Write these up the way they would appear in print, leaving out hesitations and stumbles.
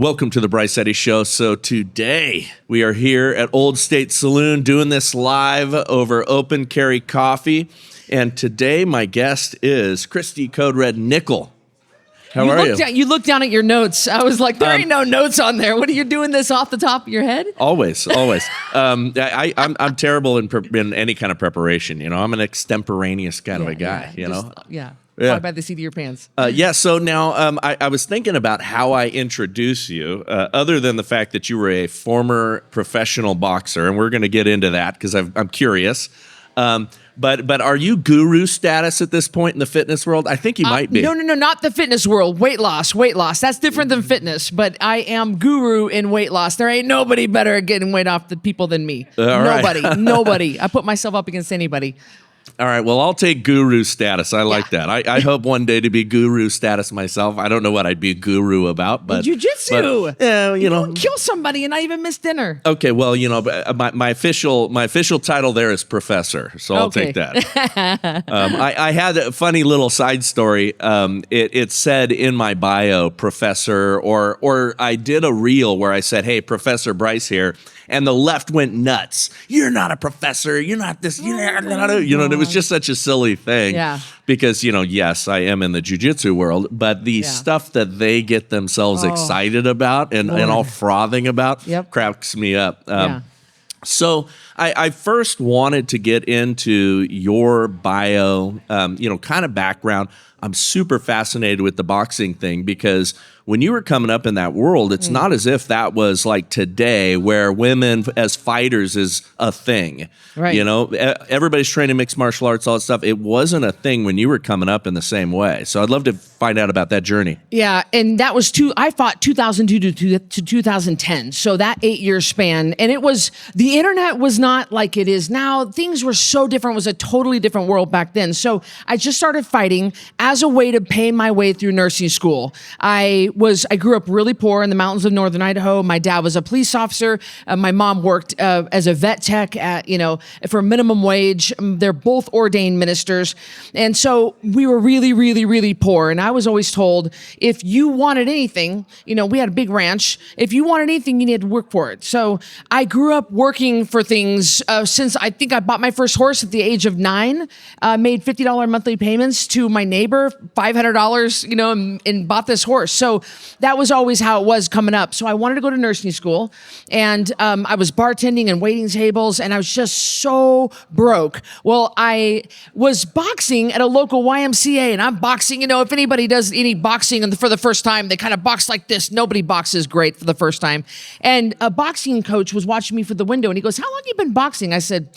Welcome to the Bryce Eddie Show. So today we are here at Old State Saloon doing this live over open carry coffee. And today my guest is Cristy Code Red Nickel. How are you? You looked down at your notes. I was like, there ain't no notes on there. What are you doing this off the top of your head? Always. I'm terrible in any kind of preparation. You know, I'm an extemporaneous kind of a guy. Yeah. Fly by the seat of your pants. So now I was thinking about how I introduce you, other than the fact that you were a former professional boxer, and we're going to get into that because I'm curious. But are you guru status at this point in the fitness world? I think you might be. No, not the fitness world. Weight loss. That's different than fitness. But I am guru in weight loss. There ain't nobody better at getting weight off the people than me. Nobody. I put myself up against anybody. All right, well, I'll take guru status. I like that. I hope one day to be guru status myself. I don't know what I'd be guru about, but jiu-jitsu. Yeah, you know, kill somebody and not even miss dinner. Okay, well, you know, my official title there is professor, so I'll take that. I had a funny little side story. It said in my bio, professor, or I did a reel where I said, "Hey, Professor Bryce here." And the left went nuts. You're not a professor. You're not this. You know, and it was just such a silly thing. Yeah. Because, you know, yes, I am in the jiu-jitsu world, but the stuff that they get themselves excited about and all frothing about cracks me up. So I first wanted to get into your bio, kind of background. I'm super fascinated with the boxing thing because when you were coming up in that world, it's not as if that was like today where women as fighters is a thing. Right. You know, everybody's training mixed martial arts, all that stuff. It wasn't a thing when you were coming up in the same way. So I'd love to find out about that journey. Yeah, and that was I fought 2002 to 2010. So that 8-year span. And the internet was not like it is now. Things were so different. It was a totally different world back then. So I just started fighting as a way to pay my way through nursing school. I grew up really poor in the mountains of northern Idaho. My dad was a police officer. My mom worked as a vet tech for minimum wage. They're both ordained ministers. And so we were really, really, really poor. And I was always told, if you wanted anything, we had a big ranch. If you wanted anything, you needed to work for it. So I grew up working for things since I think I bought my first horse at the age of 9, made $50 monthly payments to my neighbor, $500, and bought this horse. So that was always how it was coming up. So I wanted to go to nursing school, and I was bartending and waiting tables, and I was just so broke. Well, I was boxing at a local YMCA, and I'm boxing. If anybody does any boxing for the first time, they kind of box like this. Nobody boxes great for the first time. And a boxing coach was watching me from the window, and he goes, "How long have you been boxing?" I said,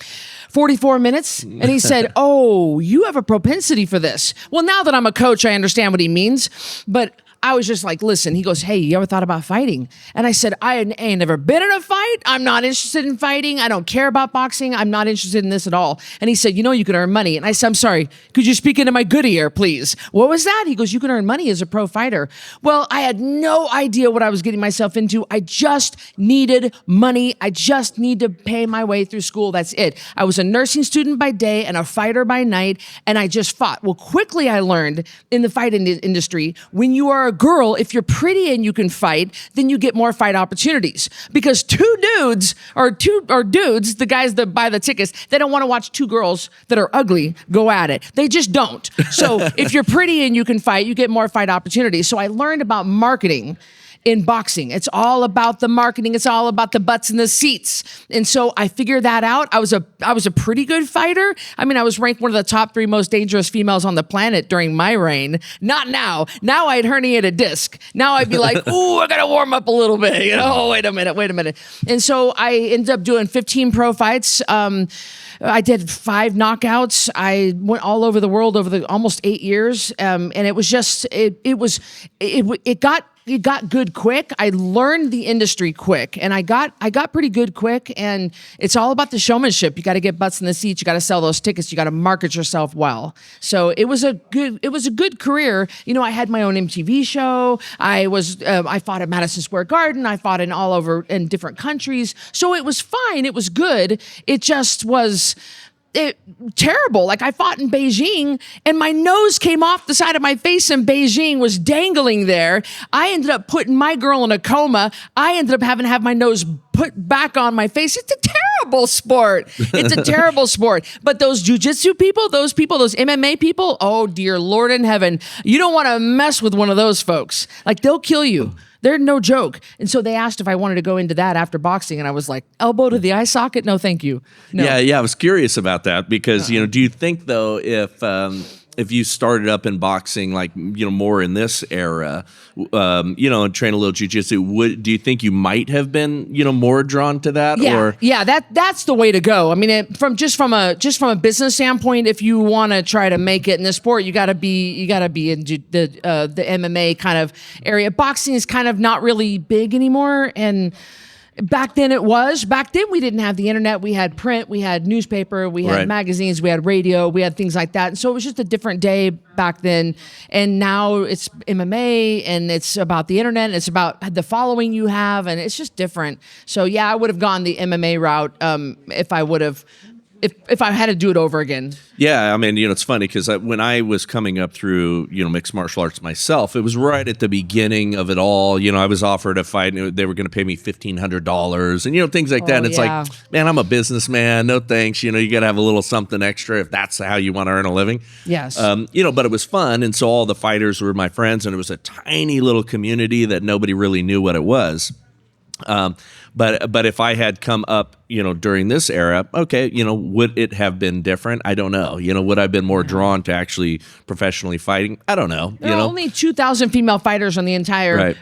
44 minutes. And he said, "Oh, you have a propensity for this." Well, now that I'm a coach, I understand what he means. But I was just like, listen, he goes, "Hey, you ever thought about fighting?" And I said, "I ain't never been in a fight. I'm not interested in fighting. I don't care about boxing. I'm not interested in this at all." And he said, "You can earn money." And I said, "I'm sorry, could you speak into my good ear, please?" "What was that?" He goes, "You can earn money as a pro fighter." Well, I had no idea what I was getting myself into. I just needed money. I just need to pay my way through school. That's it. I was a nursing student by day and a fighter by night, and I just fought. Well, quickly I learned in the fight industry, when you are a girl, if you're pretty and you can fight, then you get more fight opportunities. Because two dudes, the guys that buy the tickets, they don't want to watch two girls that are ugly go at it. They just don't. So if you're pretty and you can fight, you get more fight opportunities. So I learned about marketing in boxing. It's all about the marketing. It's all about the butts in the seats. And so I figured that out. I was a pretty good fighter. I mean, I was ranked one of the top 3 most dangerous females on the planet during my reign. Not now. Now I'd herniate a disc. Now I'd be like, "Ooh, I gotta warm up a little bit. Wait a minute. And so I ended up doing 15 pro fights. I did 5 knockouts. I went all over the world over the almost 8 years. And it was just, it got good quick. I learned the industry quick, and I got pretty good quick. And it's all about the showmanship. You got to get butts in the seats. You got to sell those tickets. You got to market yourself well. So it was a good career. I had my own MTV show. I fought at Madison Square Garden. I fought in different countries. So it was fine. It was good. It just was terrible. Like I fought in Beijing and my nose came off the side of my face in Beijing, was dangling there. I ended up putting my girl in a coma. I ended up having to have my nose put back on my face. It's a terrible sport. It's a terrible sport. But those jujitsu people, those MMA people, oh dear Lord in heaven, you don't want to mess with one of those folks. Like they'll kill you. They're no joke. And so they asked if I wanted to go into that after boxing. And I was like, elbow to the eye socket? No, thank you. No. Yeah. I was curious about that because, do you think though, if you started up in boxing, like, more in this era, and train a little jiu-jitsu, do you think you might have been, more drawn to that? Yeah, that's the way to go. I mean, from a business standpoint, if you want to try to make it in this sport, you got to be in the MMA kind of area. Boxing is kind of not really big anymore, and back then it was. Back then we didn't have the internet. We had print, we had newspaper, we had magazines, we had radio, we had things like that. And so it was just a different day back then. And now it's MMA and it's about the internet and it's about the following you have, and it's just different. So yeah, I would have gone the MMA route if I had to do it over again. Yeah, I mean, it's funny because when I was coming up through, mixed martial arts myself, it was right at the beginning of it all. I was offered a fight and they were going to pay me $1,500 and, things like that. And it's like, man, I'm a businessman. No thanks. You got to have a little something extra if that's how you want to earn a living. Yes. But it was fun. And so all the fighters were my friends and it was a tiny little community that nobody really knew what it was. But if I had come up, during this era, okay, would it have been different? I don't know. Would I have been more drawn to actually professionally fighting? I don't know. There are only 2,000 female fighters on the entire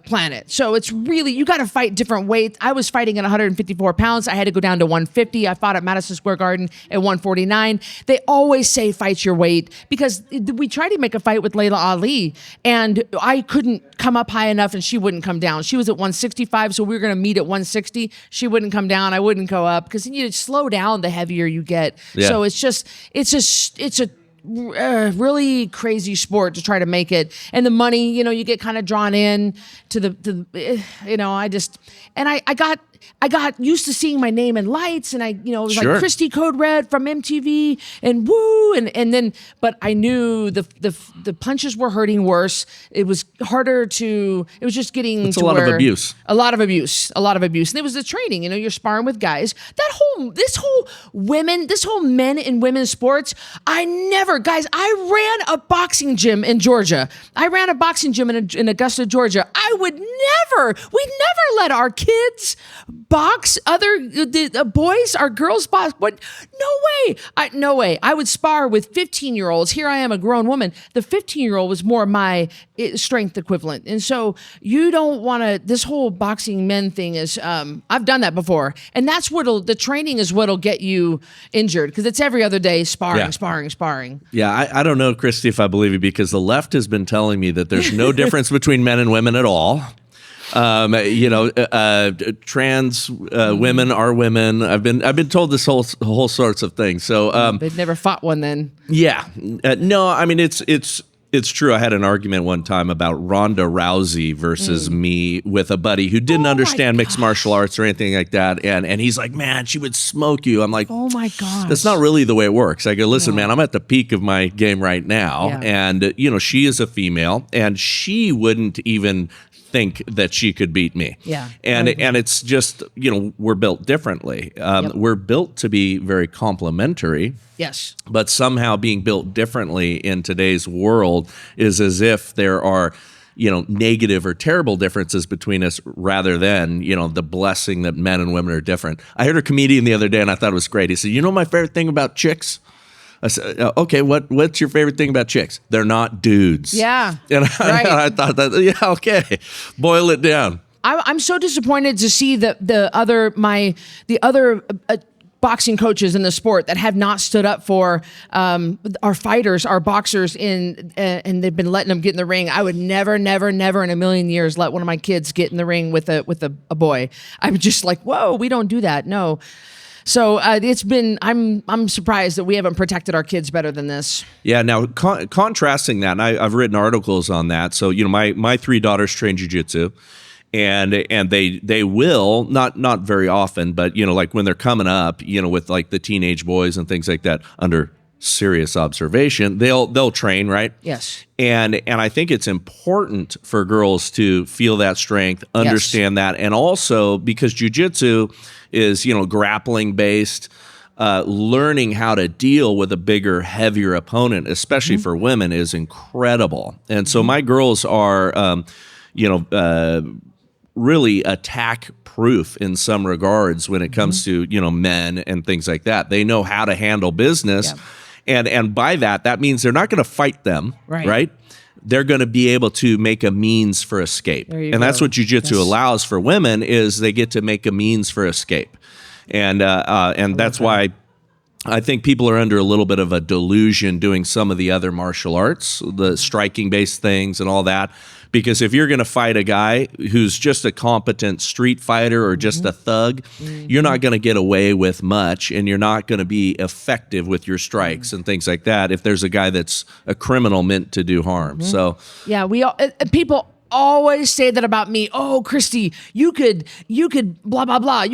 planet. So it's really, you got to fight different weights. I was fighting at 154 pounds. I had to go down to 150. I fought at Madison Square Garden at 149. They always say fight your weight because we tried to make a fight with Layla Ali and I couldn't come up high enough and she wouldn't come down. She was at 165, so we were going to meet at 160. She wouldn't come down. I wouldn't go up because you slow down the heavier you get. Yeah. So it's a really crazy sport to try to make it, and the money, you get kind of drawn in to I got used to seeing my name in lights, and it was like Cristy Code Red from MTV, and woo, and then, but I knew the punches were hurting worse. It was harder to. It was just getting a lot of abuse. A lot of abuse. And it was the training. You're sparring with guys. This whole men and women's sports. I ran a boxing gym in Georgia. I ran a boxing gym in Augusta, Georgia. We'd never let our kids box the boys, our girls box. But no way. I would spar with 15-year-olds. Here I am, a grown woman. The 15-year-old was more my strength equivalent. And so you don't want to, this whole boxing men thing is, I've done that before. And that's the training is what'll get you injured because it's every other day sparring. Yeah, I don't know, Cristy, if I believe you because the left has been telling me that there's no difference between men and women at all. Trans women are women. I've been told this whole sorts of things. So they've never fought one then. Yeah, no. I mean, it's true. I had an argument one time about Ronda Rousey versus me with a buddy who didn't understand mixed martial arts or anything like that, and he's like, man, she would smoke you. I'm like, oh my gosh, that's not really the way it works. I go, listen, man, I'm at the peak of my game right now, and she is a female, and she wouldn't even think that she could beat me. Yeah. And it's just, we're built differently. We're built to be very complementary. Yes. But somehow being built differently in today's world is as if there are, negative or terrible differences between us rather than, the blessing that men and women are different. I heard a comedian the other day and I thought it was great. He said, my favorite thing about chicks? I said, okay, what's your favorite thing about chicks? They're not dudes. Yeah. And I thought that, okay, boil it down. I'm so disappointed to see the other boxing coaches in the sport that have not stood up for our fighters, our boxers, and they've been letting them get in the ring. I would never in a million years let one of my kids get in the ring with a boy. I'm just like, whoa, we don't do that. No. So I'm surprised that we haven't protected our kids better than this. Yeah. Now, contrasting that, and I've written articles on that. So, my 3 daughters train jiu-jitsu. And they will not very often, but like when they're coming up, with like the teenage boys and things like that, under serious observation, they'll train, right? Yes. And I think it's important for girls to feel that strength, understand that, and also because jiu-jitsu is grappling based. Learning how to deal with a bigger, heavier opponent, especially for women, is incredible. And so my girls are, really attack proof in some regards when it comes to, men and things like that. They know how to handle business. And by that means they're not going to fight them, right? They're going to be able to make a means for escape. And that's what jiu-jitsu allows for women, is they get to make a means for escape. And that's why I think people are under a little bit of a delusion doing some of the other martial arts, the striking-based things and all that. Because if you're going to fight a guy who's just a competent street fighter or just a thug, you're not going to get away with much, and you're not going to be effective with your strikes and things like that if there's a guy that's a criminal meant to do harm. So yeah, people always say that about me. Oh, Cristy, you could blah, blah, blah.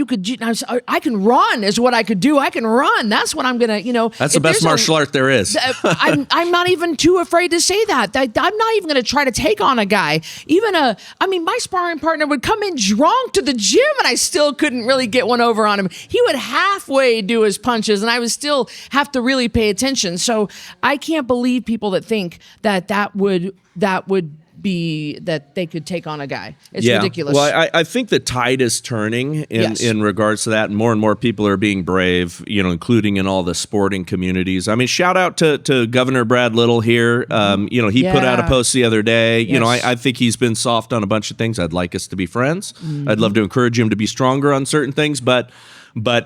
I can run is what I could do. I can run. That's what I'm going to, That's the best martial art there is. I'm not even too afraid to say that. I'm not even going to try to take on a guy. My sparring partner would come in drunk to the gym and I still couldn't really get one over on him. He would halfway do his punches and I would still have to really pay attention. So I can't believe people that think that would be that they could take on a guy. It's ridiculous. Well, I think the tide is turning in regards to that, and more people are being brave, including in all the sporting communities. I mean, shout out to Governor Brad Little here. He put out a post the other day. I think he's been soft on a bunch of things. I'd like us to be friends. I'd love to encourage him to be stronger on certain things, but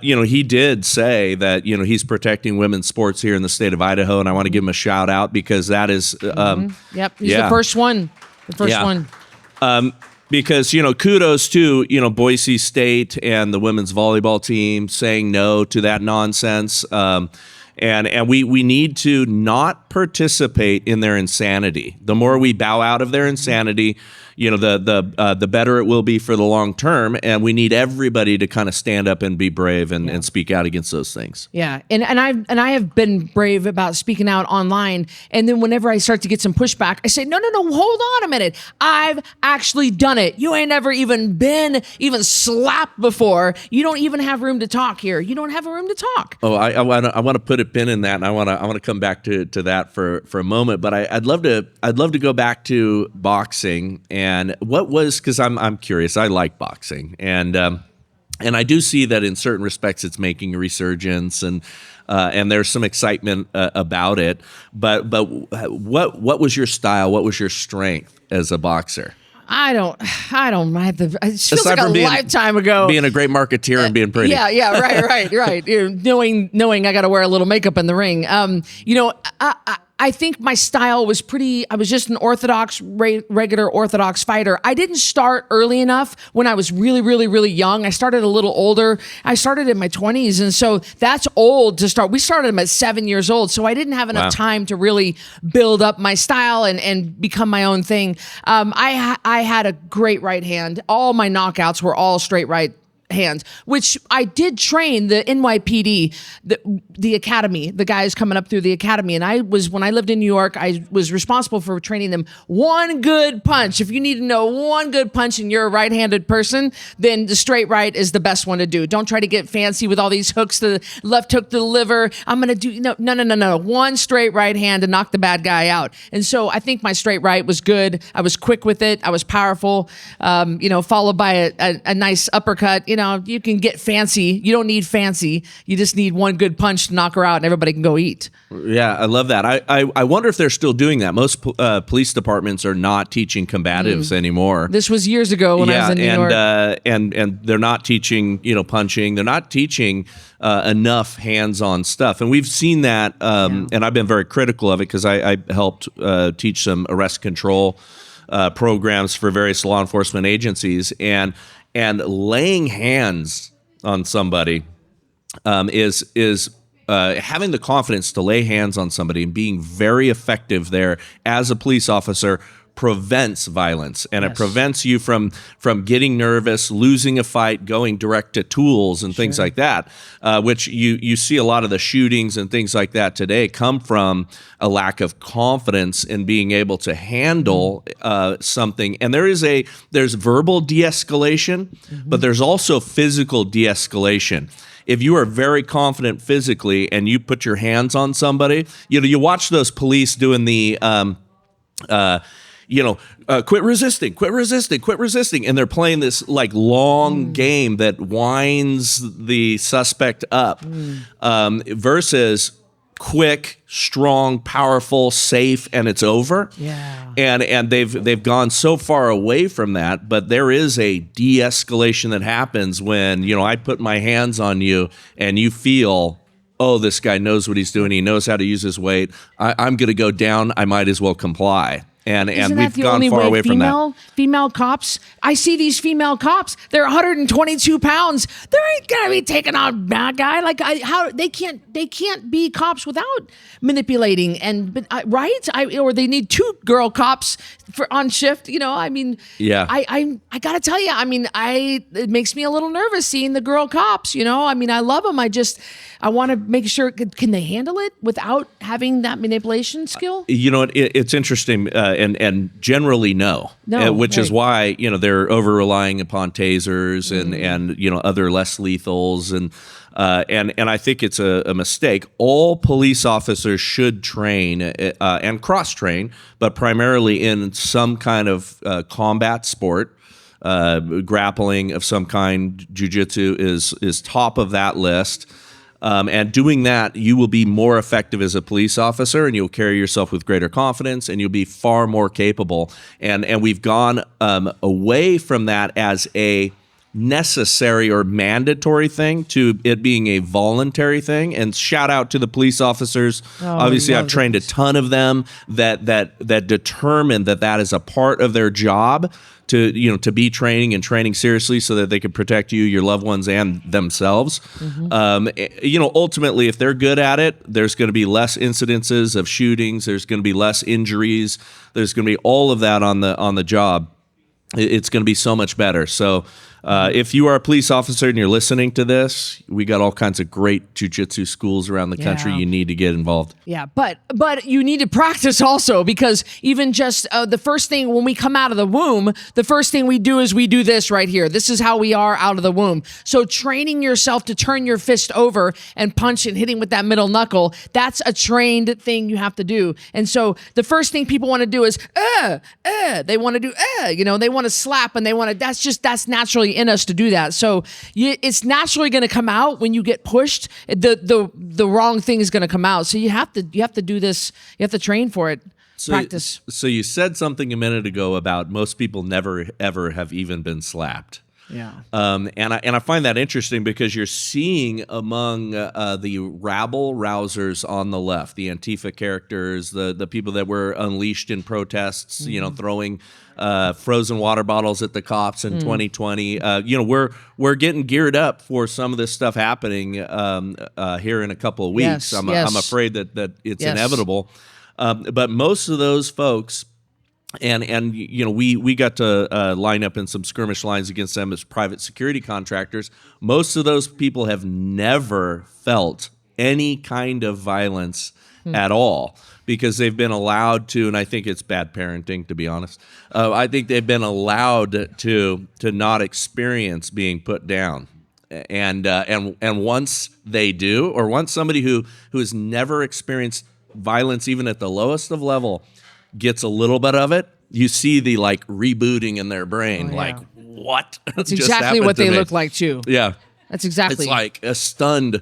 he did say that he's protecting women's sports here in the state of Idaho, and I want to give him a shout out because that is he's the first one. The first one. Because, kudos to, Boise State and the women's volleyball team saying no to that nonsense. And we need to not participate in their insanity. The more we bow out of their insanity, the better it will be for the long term. And we need everybody to kind of stand up and be brave and speak out against those things. Yeah, and I have been brave about speaking out online. And then whenever I start to get some pushback, I say, no, hold on a minute. I've actually done it. You ain't never even been slapped before. You don't even have room to talk here. You don't have a room to talk. Oh, I want to put a pin in that, and I want to come back to that for a moment. But I'd love to go back to boxing. And what was, because I'm curious, I like boxing, and I do see that in certain respects it's making a resurgence, and there's some excitement about it. But what was your style? What was your strength as a boxer? I don't have the. It feels like a lifetime ago. Being a great marketeer and being pretty. Yeah, right. Knowing I got to wear a little makeup in the ring. I think my style was I was just an regular Orthodox fighter. I didn't start early enough when I was really, really, really young. I started a little older. I started in my 20s. And so that's old to start. We started them at 7 years old. So I didn't have enough time to really build up my style and become my own thing. I had a great right hand. All my knockouts were all straight right hands, which I did train the NYPD, the academy, the guys coming up through the academy. And when I lived in New York, I was responsible for training them one good punch. If you need to know one good punch and you're a right-handed person, then the straight right is the best one to do. Don't try to get fancy with all these hooks, the left hook to the liver. I'm going to do, no. One straight right hand to knock the bad guy out. And so I think my straight right was good. I was quick with it. I was powerful, followed by a nice uppercut. You can get fancy. You don't need fancy. You just need one good punch to knock her out and everybody can go eat. Yeah, I love that. I wonder if they're still doing that. Most police departments are not teaching combatives anymore. This was years ago when I was in New York. And they're not teaching, punching. They're not teaching enough hands-on stuff. And we've seen that, and I've been very critical of it because I helped teach some arrest control programs for various law enforcement agencies. And laying hands on somebody is having the confidence to lay hands on somebody and being very effective there as a police officer prevents violence, and it prevents you from getting nervous, losing a fight, going direct to tools and things like that, which you see a lot of the shootings and things like that today come from a lack of confidence in being able to handle something. And there's verbal de-escalation, but there's also physical de-escalation. If you are very confident physically and you put your hands on somebody, you watch those police doing the quit resisting, quit resisting, quit resisting. And they're playing this like long game that winds the suspect up versus quick, strong, powerful, safe, and it's over. Yeah. And they've gone so far away from that, but there is a de-escalation that happens when, I put my hands on you and you feel, oh, this guy knows what he's doing. He knows how to use his weight. I'm going to go down. I might as well comply. And we've gone far away from that. Female cops, I see these female cops. They're 122 pounds. They ain't gonna be taking on a bad guy. Like how they can't be cops without manipulating right? Or they need two girl cops on shift. Yeah. I gotta tell you. It makes me a little nervous seeing the girl cops. I love them. I want to make sure, can they handle it without having that manipulation skill? It's interesting, and generally no, which is why they're over relying upon tasers and other less lethals, and I think it's a mistake. All police officers should train and cross train, but primarily in some kind of combat sport. Grappling of some kind, jiu-jitsu is top of that list. And doing that, you will be more effective as a police officer, and you'll carry yourself with greater confidence, and you'll be far more capable. And we've gone away from that as a necessary or mandatory thing to it being a voluntary thing. And shout out to the police officers. Obviously, I've trained a ton of them that determine that is a part of their job to be training seriously so that they can protect you, your loved ones, and themselves. Ultimately, if they're good at it, there's going to be less incidences of shootings. There's going to be less injuries. There's going to be all of that on the job. It's going to be so much better. So if you are a police officer and you're listening to this, we got all kinds of great jiu-jitsu schools around the country. You need to get involved. Yeah, but you need to practice also, because even just the first thing when we come out of the womb, the first thing we do is we do this right here. This is how we are out of the womb. So training yourself to turn your fist over and punch and hitting with that middle knuckle, that's a trained thing you have to do. And so the first thing people want to do is, they want to do, they want to slap, and they want to, that's naturally in us to do that. So it's naturally going to come out when you get pushed. The wrong thing is going to come out. So you have to do this. You have to train for it. Practice. So you said something a minute ago about most people never ever have even been slapped. Yeah. And I find that interesting because you're seeing among the rabble rousers on the left, the Antifa characters, the people that were unleashed in protests, throwing frozen water bottles at the cops in 2020. We're getting geared up for some of this stuff happening here in a couple of weeks. Yes, I'm afraid that it's inevitable. But most of those folks. And we got to line up in some skirmish lines against them as private security contractors. Most of those people have never felt any kind of violence at all because they've been allowed to, and I think it's bad parenting, to be honest. I think they've been allowed to not experience being put down. And once they do, or once somebody who has never experienced violence even at the lowest of level gets a little bit of it, you see the rebooting in their brain. Like, what? That's exactly what they look like too. Yeah. That's exactly. It's like a stunned,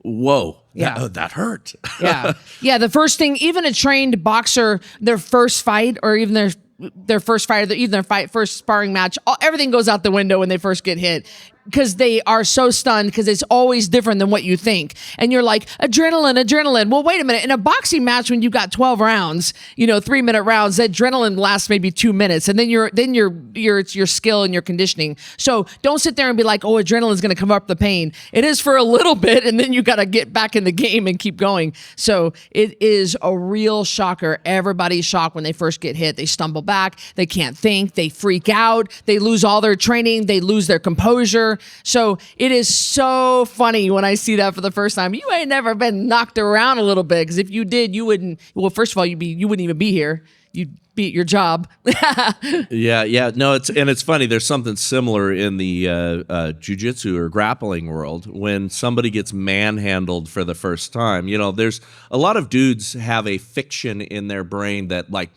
whoa, that hurt. Yeah. The first thing, even a trained boxer, their first fight or even their first fight, even their first sparring match, everything goes out the window when they first get hit. because they are so stunned because it's always different than what you think. And you're like, adrenaline. Well, wait a minute. In a boxing match, when you got 12 rounds, 3-minute rounds, that adrenaline lasts maybe 2 minutes. And then it's your skill and your conditioning. So don't sit there and be like, oh, adrenaline's going to come up the pain. It is for a little bit. And then you got to get back in the game and keep going. So it is a real shocker. Everybody's shocked when they first get hit. They stumble back. They can't think. They freak out. They lose all their training. They lose their composure. So it is so funny when I see that for the first time. You ain't never been knocked around a little bit, because if you did, you wouldn't. Well, first of all, you wouldn't even be here. You'd be at your job. Yeah. No, it's funny. There's something similar in the jiu-jitsu or grappling world when somebody gets manhandled for the first time. There's a lot of dudes have a fiction in their brain that, like,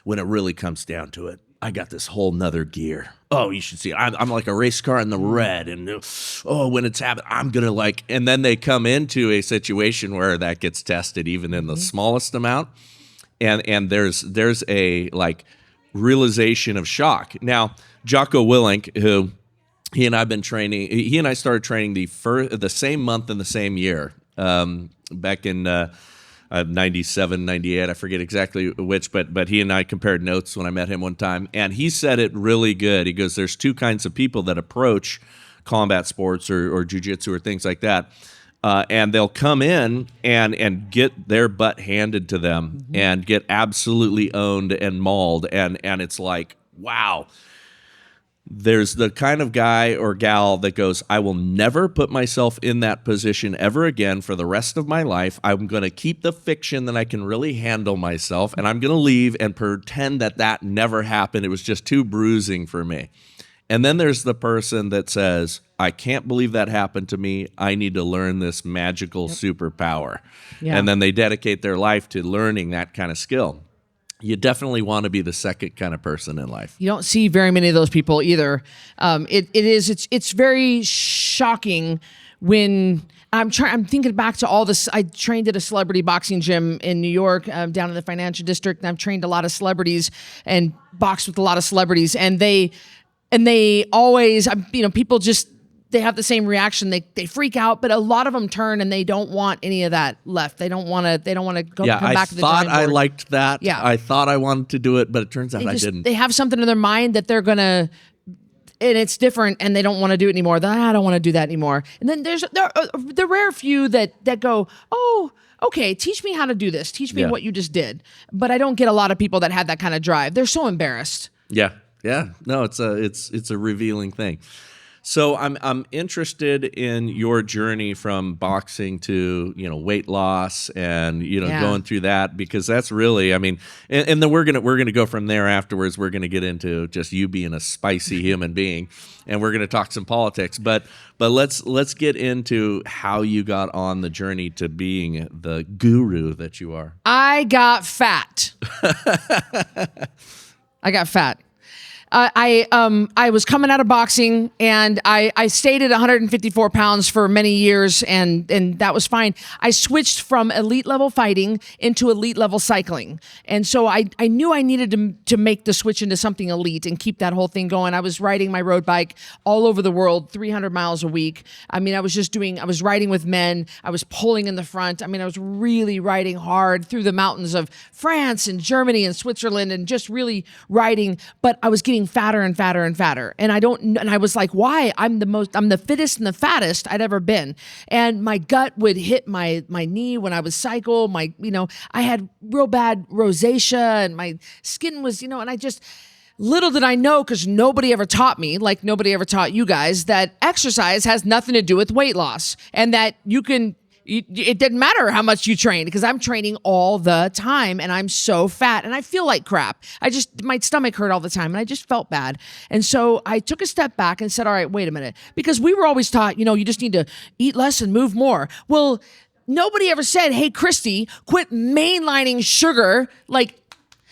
when it really comes down to it, I got this whole nother gear. Oh, you should see it. I'm like a race car in the red. And when it's happening, I'm going to and then they come into a situation where that gets tested even in the smallest amount. And there's a realization of shock. Now, Jocko Willink, who he and I started training the same month in the same year, back in 97, 98, I forget exactly which, but he and I compared notes when I met him one time, and he said it really good. He goes, there's two kinds of people that approach combat sports or jiu-jitsu or things like that, and they'll come in and get their butt handed to them and get absolutely owned and mauled, and it's like, wow. There's the kind of guy or gal that goes, I will never put myself in that position ever again for the rest of my life. I'm going to keep the fiction that I can really handle myself, and I'm going to leave and pretend that never happened. It was just too bruising for me. And then there's the person that says, I can't believe that happened to me. I need to learn this magical superpower. Yeah. And then they dedicate their life to learning that kind of skill. You definitely want to be the second kind of person in life. You don't see very many of those people either. It's very shocking when I'm thinking back to all this. I trained at a celebrity boxing gym in New York, down in the financial district, and I've trained a lot of celebrities and boxed with a lot of celebrities, and they always, people just, they have the same reaction. They freak out, but a lot of them turn and they don't want any of that left. They don't want to come back to the drawing board. I thought I liked that. Yeah. I thought I wanted to do it, but it turns out I didn't. They have something in their mind that they're going to, and it's different, and they don't want to do it anymore. I don't want to do that anymore. And then there are the rare few that go, oh, okay, teach me how to do this. Teach me what you just did. But I don't get a lot of people that have that kind of drive. They're so embarrassed. Yeah. No, it's a revealing thing. So I'm interested in your journey from boxing to weight loss and going through that, because that's really, and then we're gonna go from there afterwards. We're gonna get into just you being a spicy human being, and we're gonna talk some politics. But let's get into how you got on the journey to being the guru that you are. I got fat. I was coming out of boxing, and I stayed at 154 pounds for many years, and that was fine. I switched from elite level fighting into elite level cycling. And so I knew I needed to make the switch into something elite and keep that whole thing going. I was riding my road bike all over the world, 300 miles a week. I was riding with men. I was pulling in the front. I was really riding hard through the mountains of France and Germany and Switzerland, and just really riding, but I was getting fatter and fatter and fatter. And I was like, why? I'm the fittest and the fattest I'd ever been. And my gut would hit my knee when I would cycle. I had real bad rosacea, and my skin was, and I just, little did I know, because nobody ever taught me, like nobody ever taught you guys, that exercise has nothing to do with weight loss, and that it didn't matter how much you trained, because I'm training all the time and I'm so fat and I feel like crap. My stomach hurt all the time and I just felt bad. And so I took a step back and said, all right, wait a minute, because we were always taught, you just need to eat less and move more. Well, nobody ever said, hey, Cristy, quit mainlining sugar. Like,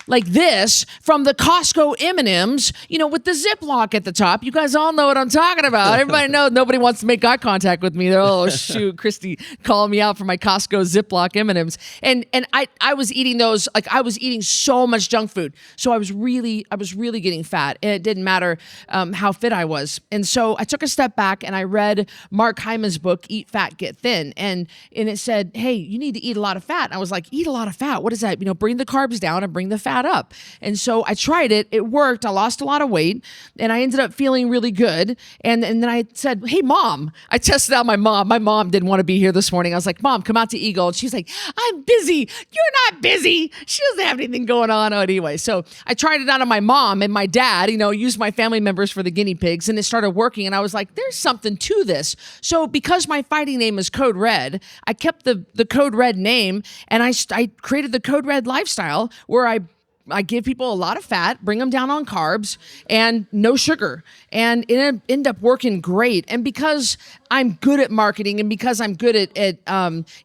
like this from the Costco M&Ms, with the Ziploc at the top. You guys all know what I'm talking about. Everybody knows. Nobody wants to make eye contact with me. They're, oh shoot, Cristy calling me out for my Costco Ziploc M&Ms. And I was eating those, like I was eating so much junk food. So I was really getting fat, and it didn't matter how fit I was. And so I took a step back and I read Mark Hyman's book, Eat Fat, Get Thin. And it said, hey, you need to eat a lot of fat. And I was like, eat a lot of fat? What is that? Bring the carbs down and bring the fat up. And so I tried it. It worked. I lost a lot of weight and I ended up feeling really good. And then I said, hey, Mom, I tested out my mom. My mom didn't want to be here this morning. I was like, Mom, come out to Eagle. And she's like, I'm busy. You're not busy. She doesn't have anything going on. Oh, anyway, so I tried it out on my mom and my dad, used my family members for the guinea pigs, and it started working. And I was like, there's something to this. So because my fighting name is Code Red, I kept the Code Red name, and I created the Code Red lifestyle where I give people a lot of fat, bring them down on carbs, and no sugar. And it ended up working great. And because I'm good at marketing, and because I'm good at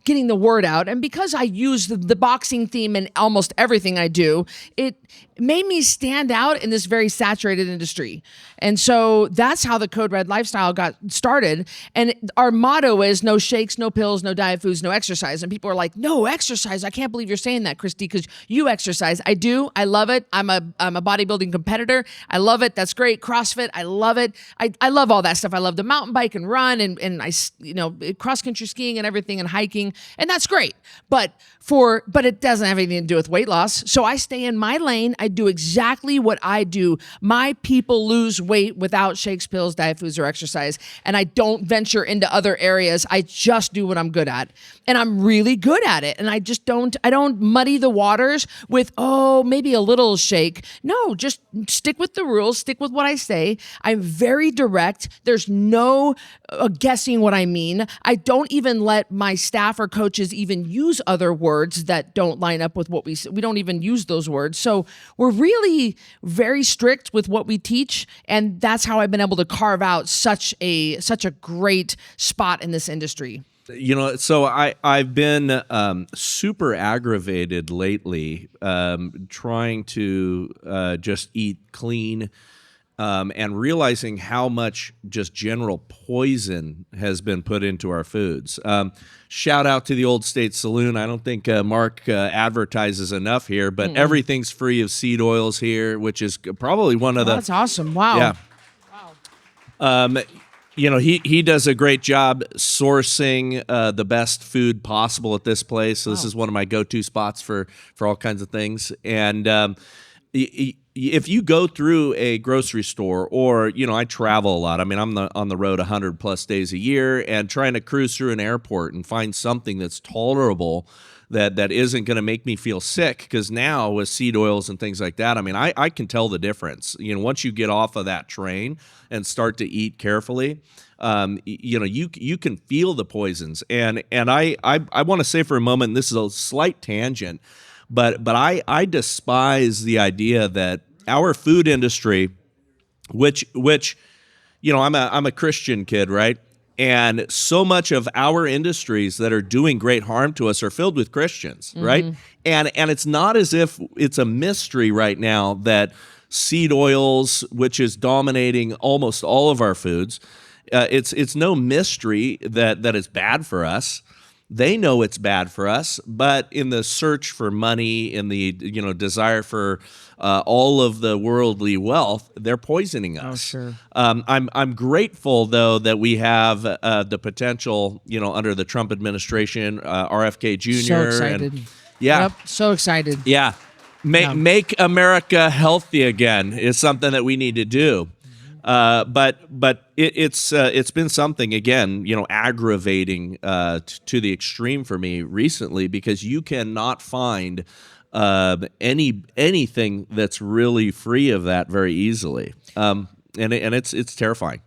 getting the word out, and because I use the boxing theme in almost everything I do, it made me stand out in this very saturated industry. And so that's how the Code Red lifestyle got started. And our motto is no shakes, no pills, no diet foods, no exercise. And people are like, no exercise. I can't believe you're saying that, Cristy, because you exercise. I do. I love it. I'm a bodybuilding competitor. I love it. That's great. CrossFit. I love it. I love all that stuff. I love to mountain bike and run and I, cross country skiing and everything and hiking. And that's great. But it doesn't have anything to do with weight loss. So I stay in my lane. I do exactly what I do. My people lose weight without shakes, pills, diet foods, or exercise. And I don't venture into other areas. I just do what I'm good at. And I'm really good at it. And I don't muddy the waters with, maybe a little shake. No, just stick with the rules, stick with what I say. I'm very direct. There's no guessing what I mean. I don't even let my staff or coaches even use other words that don't line up with what we don't even use those words. So we're really very strict with what we teach. And that's how I've been able to carve out such a great spot in this industry. So I've been super aggravated lately, trying to just eat clean, and realizing how much just general poison has been put into our foods. Shout out to the Old State Saloon. I don't think Mark advertises enough here, but everything's free of seed oils here, which is probably one of the... That's awesome. Wow. Yeah. Wow. He does a great job sourcing the best food possible at this place. So this is one of my go-to spots for all kinds of things. And if you go through a grocery store, or I travel a lot. I mean, I'm on the road 100+ days a year, and trying to cruise through an airport and find something that's tolerable, that isn't going to make me feel sick. Because now with seed oils and things like that, I mean, I can tell the difference. Once you get off of that train and start to eat carefully, you can feel the poisons. And I want to say for a moment, and this is a slight tangent, but I despise the idea that our food industry, which I'm a Christian kid, right? And so much of our industries that are doing great harm to us are filled with Christians, right? And it's not as if it's a mystery right now that seed oils, which is dominating almost all of our foods, it's no mystery that it's bad for us. They know it's bad for us, but in the search for money, in the desire for all of the worldly wealth, they're poisoning us. Oh, sure. I'm grateful though that we have the potential, under the Trump administration, RFK Jr. So excited. And, yeah, yep, so excited. Yeah, make America healthy again is something that we need to do. But it's been something, again, aggravating to the extreme for me recently, because you cannot find anything that's really free of that very easily, and it's terrifying.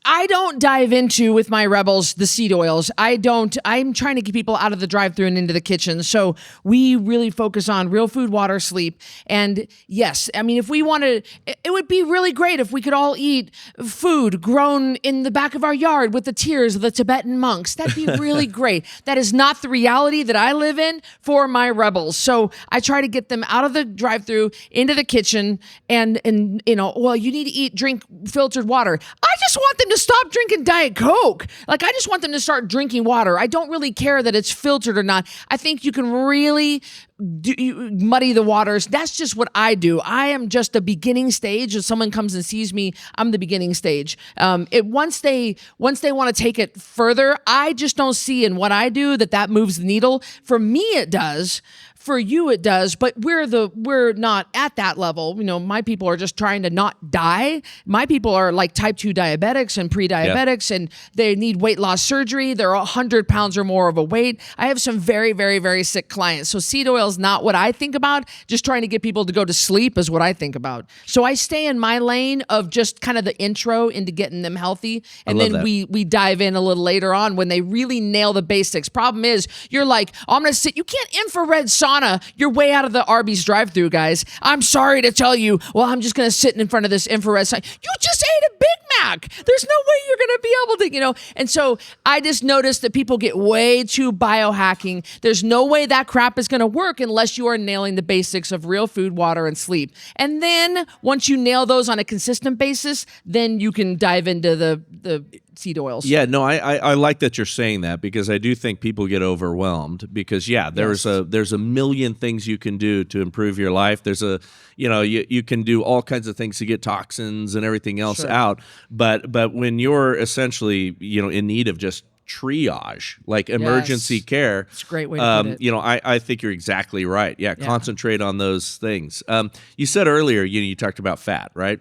I don't dive into with my rebels the seed oils. I'm trying to get people out of the drive-thru and into the kitchen. So we really focus on real food, water, sleep. And yes, I mean, if we wanted, it would be really great if we could all eat food grown in the back of our yard with the tears of the Tibetan monks. That'd be really great. That is not the reality that I live in for my rebels. So I try to get them out of the drive-thru into the kitchen and well, you need to drink filtered water. I just want them to stop drinking Diet Coke. Like, I just want them to start drinking water. I don't really care that it's filtered or not. I think you can really muddy the waters. That's just what I do. I am just the beginning stage. If someone comes and sees me, I'm the beginning stage. Once they want to take it further, I just don't see in what I do that moves the needle. For me, it does. For you, it does, but we're not at that level. My people are just trying to not die. My people are like type 2 diabetics and pre-diabetics, and they need weight loss surgery. They're 100 pounds or more of a weight. I have some very, very, very sick clients. So seed oil is not what I think about. Just trying to get people to go to sleep is what I think about. So I stay in my lane of just kind of the intro into getting them healthy, and then we dive in a little later on when they really nail the basics. Problem is, you're like, I'm going to sit. You can't infrared sauna. You're way out of the Arby's drive-thru, guys. I'm sorry to tell you. Well, I'm just going to sit in front of this infrared sign. You just ate a Big Mac. There's no way you're going to be able to, And so I just noticed that people get way too biohacking. There's no way that crap is going to work unless you are nailing the basics of real food, water, and sleep. And then once you nail those on a consistent basis, then you can dive into the seed oils. Yeah, no, I like that you're saying that, because I do think people get overwhelmed because there's a million things you can do to improve your life. There's you can do all kinds of things to get toxins and everything else out. But when you're essentially, in need of just triage, like emergency care. It's a great way to put it. I think you're exactly right. Yeah, concentrate on those things. You said earlier, you talked about fat, right?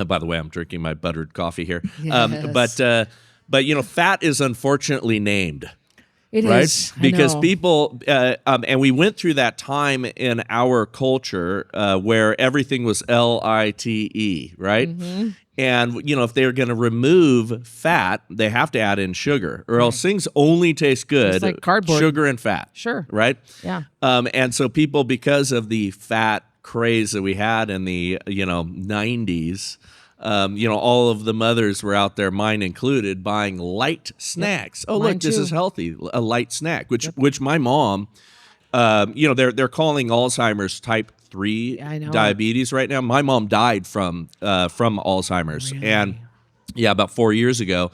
By the way, I'm drinking my buttered coffee here. Yes. But fat is unfortunately named. It right? is. Because people, and we went through that time in our culture where everything was LITE, right? Mm-hmm. And, if they're going to remove fat, they have to add in sugar, or else things only taste good. It's like cardboard. Sugar and fat. Sure. Right? Yeah. And so people, because of the fat craze that we had in the 90s, all of the mothers were out there, mine included, buying light snacks. Oh, Mine look, this too. is healthy, a light snack, which my mom, they're calling Alzheimer's type 3 diabetes right now. My mom died from Alzheimer's, and about 4 years ago.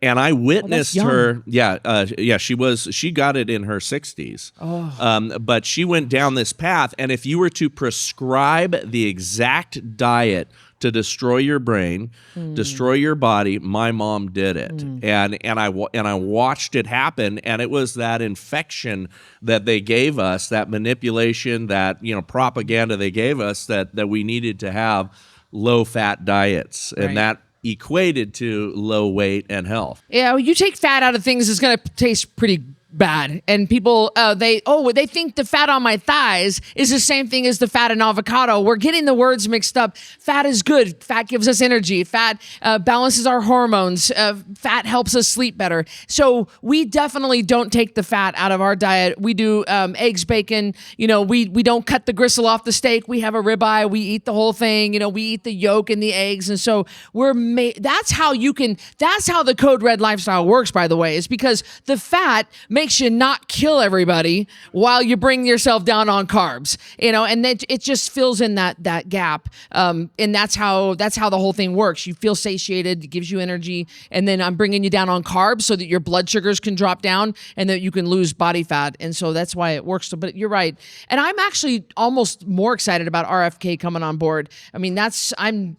And I witnessed her. She got it in her 60s. Oh. But she went down this path, and if you were to prescribe the exact diet to destroy your brain, destroy your body, my mom did it, and I watched it happen. And it was that infection that they gave us, that manipulation, that propaganda they gave us, that we needed to have low fat diets, and that equated to low weight and health. Yeah, you take fat out of things, it's going to taste pretty bad. And people, they think the fat on my thighs is the same thing as the fat in avocado. We're getting the words mixed up. Fat is good. Fat gives us energy. Fat balances our hormones. Fat helps us sleep better. So we definitely don't take the fat out of our diet. We do eggs, bacon. We don't cut the gristle off the steak. We have a ribeye. We eat the whole thing. We eat the yolk and the eggs. And so that's how the Code Red lifestyle works, by the way, is because the fat makes you not kill everybody while you bring yourself down on carbs, and then it just fills in that gap. And that's how the whole thing works. You feel satiated, it gives you energy, and then I'm bringing you down on carbs so that your blood sugars can drop down and that you can lose body fat. And so that's why it works. But you're right. And I'm actually almost more excited about RFK coming on board. I mean,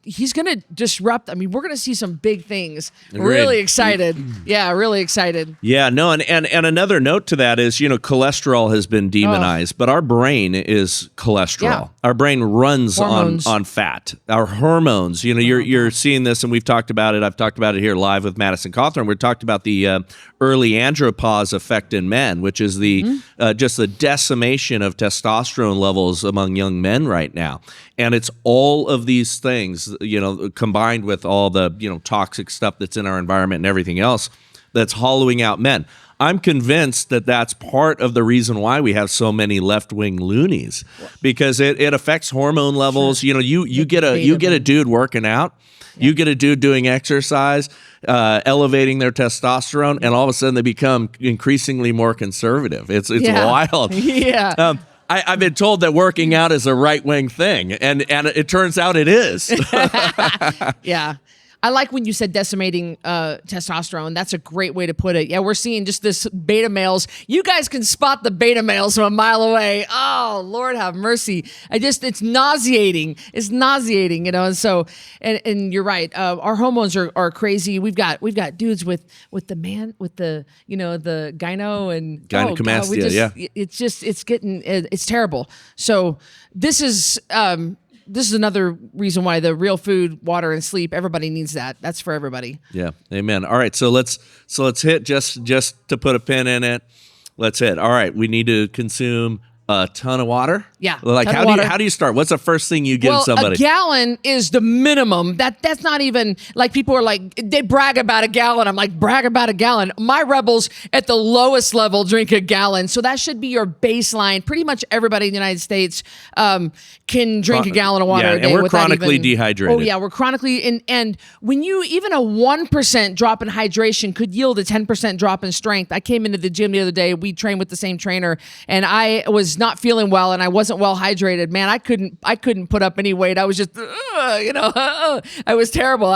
he's going to disrupt. I mean, we're going to see some big things. Agreed. Really excited. Yeah, really excited. Yeah, no, and another other note to that is, cholesterol has been demonized, but our brain is cholesterol. Yeah. Our brain runs on fat. Our hormones, you're seeing this, and we've talked about it. I've talked about it here live with Madison Cawthorn. We've talked about the early andropause effect in men, which is the just the decimation of testosterone levels among young men right now. And it's all of these things, combined with all the, toxic stuff that's in our environment and everything else that's hollowing out men. I'm convinced that that's part of the reason why we have so many left-wing loonies, because it affects hormone levels. Sure. You get a dude working out, you get a dude doing exercise, elevating their testosterone, and all of a sudden they become increasingly more conservative. It's wild. Yeah. I've been told that working out is a right-wing thing, and it turns out it is. Yeah. I like when you said decimating testosterone. That's a great way to put it. Yeah, we're seeing just this beta males. You guys can spot the beta males from a mile away. Oh, Lord have mercy. It's nauseating. It's nauseating, And so, and you're right. Our hormones are crazy. We've got dudes with the the gyno and gynecomastia. It's terrible. So this is another reason why the real food, water, and sleep, everybody needs that. That's for everybody. Yeah. Amen. All right. So let's hit just to put a pin in it. Let's hit. All right. We need to consume a ton of water. Yeah. Like how do you start? What's the first thing you give somebody? A gallon is the minimum. That's not even like people are like, they brag about a gallon. I'm like, brag about a gallon. My rebels at the lowest level drink a gallon. So that should be your baseline. Pretty much everybody in the United States can drink a gallon of water a day. And we're chronically dehydrated. Oh yeah, we're chronically and when you even a 1% drop in hydration could yield a 10% drop in strength. I came into the gym the other day. We trained with the same trainer, and I was not feeling well, and I wasn't well hydrated. Man, I couldn't put up any weight. I was just, I was terrible.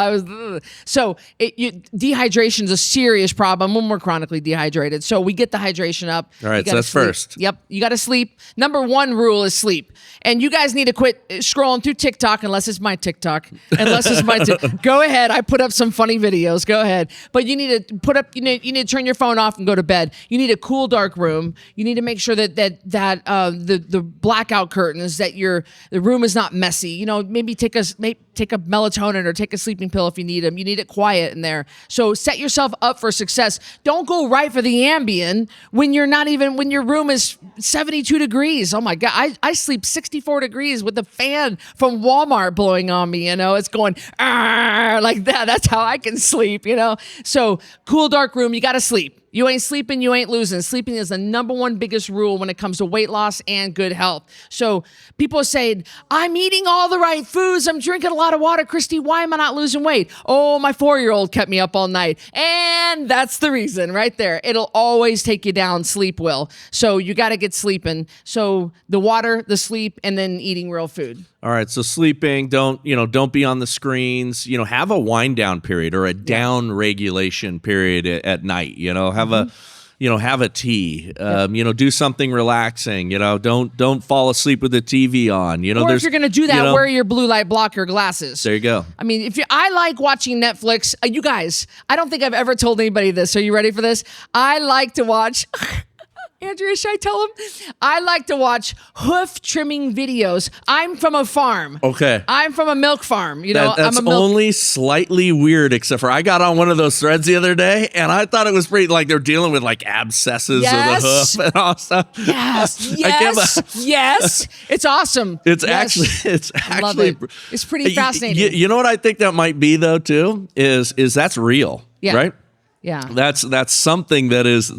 So dehydration is a serious problem when we're chronically dehydrated. So we get the hydration up. All right, so that's sleep. First. Yep, you got to sleep. Number one rule is sleep. And you guys need to quit scrolling through TikTok unless it's my TikTok. Go ahead. I put up some funny videos. Go ahead. But you need to you need to turn your phone off and go to bed. You need a cool, dark room. You need to make sure that the blackout curtains, that the room is not messy. Maybe take a melatonin or take a sleeping pill if you need them. You need it quiet in there. So set yourself up for success. Don't go right for the Ambien when your room is 72 degrees. Oh my God. I sleep 64 degrees with the fan from Walmart blowing on me. It's going like that. That's how I can sleep, So cool, dark room. You got to sleep. You ain't sleeping, you ain't losing. Sleeping is the number one biggest rule when it comes to weight loss and good health. So people are saying, I'm eating all the right foods. I'm drinking a lot of water. Cristy, why am I not losing weight? Oh, my 4-year-old kept me up all night. And that's the reason right there. It'll always take you down. Sleep will. So you got to get sleeping. So the water, the sleep, and then eating real food. All right, so sleeping, don't be on the screens. Have a wind down period or a down regulation period at night. Have a tea. Do something relaxing. Don't fall asleep with the TV on. Or if you're gonna do that, wear your blue light blocker glasses. There you go. I mean, I like watching Netflix. You guys, I don't think I've ever told anybody this. Are you ready for this? I like to watch. Andrea, should I tell him? I like to watch hoof trimming videos. I'm from a farm. Okay. I'm from a milk farm. That's only slightly weird, except for I got on one of those threads the other day, and I thought it was pretty, like they're dealing with like abscesses of the hoof and all stuff. Yes, yes. It's awesome. It's actually it's pretty fascinating. You know what I think that might be though too is that's real, right? Yeah, that's something that is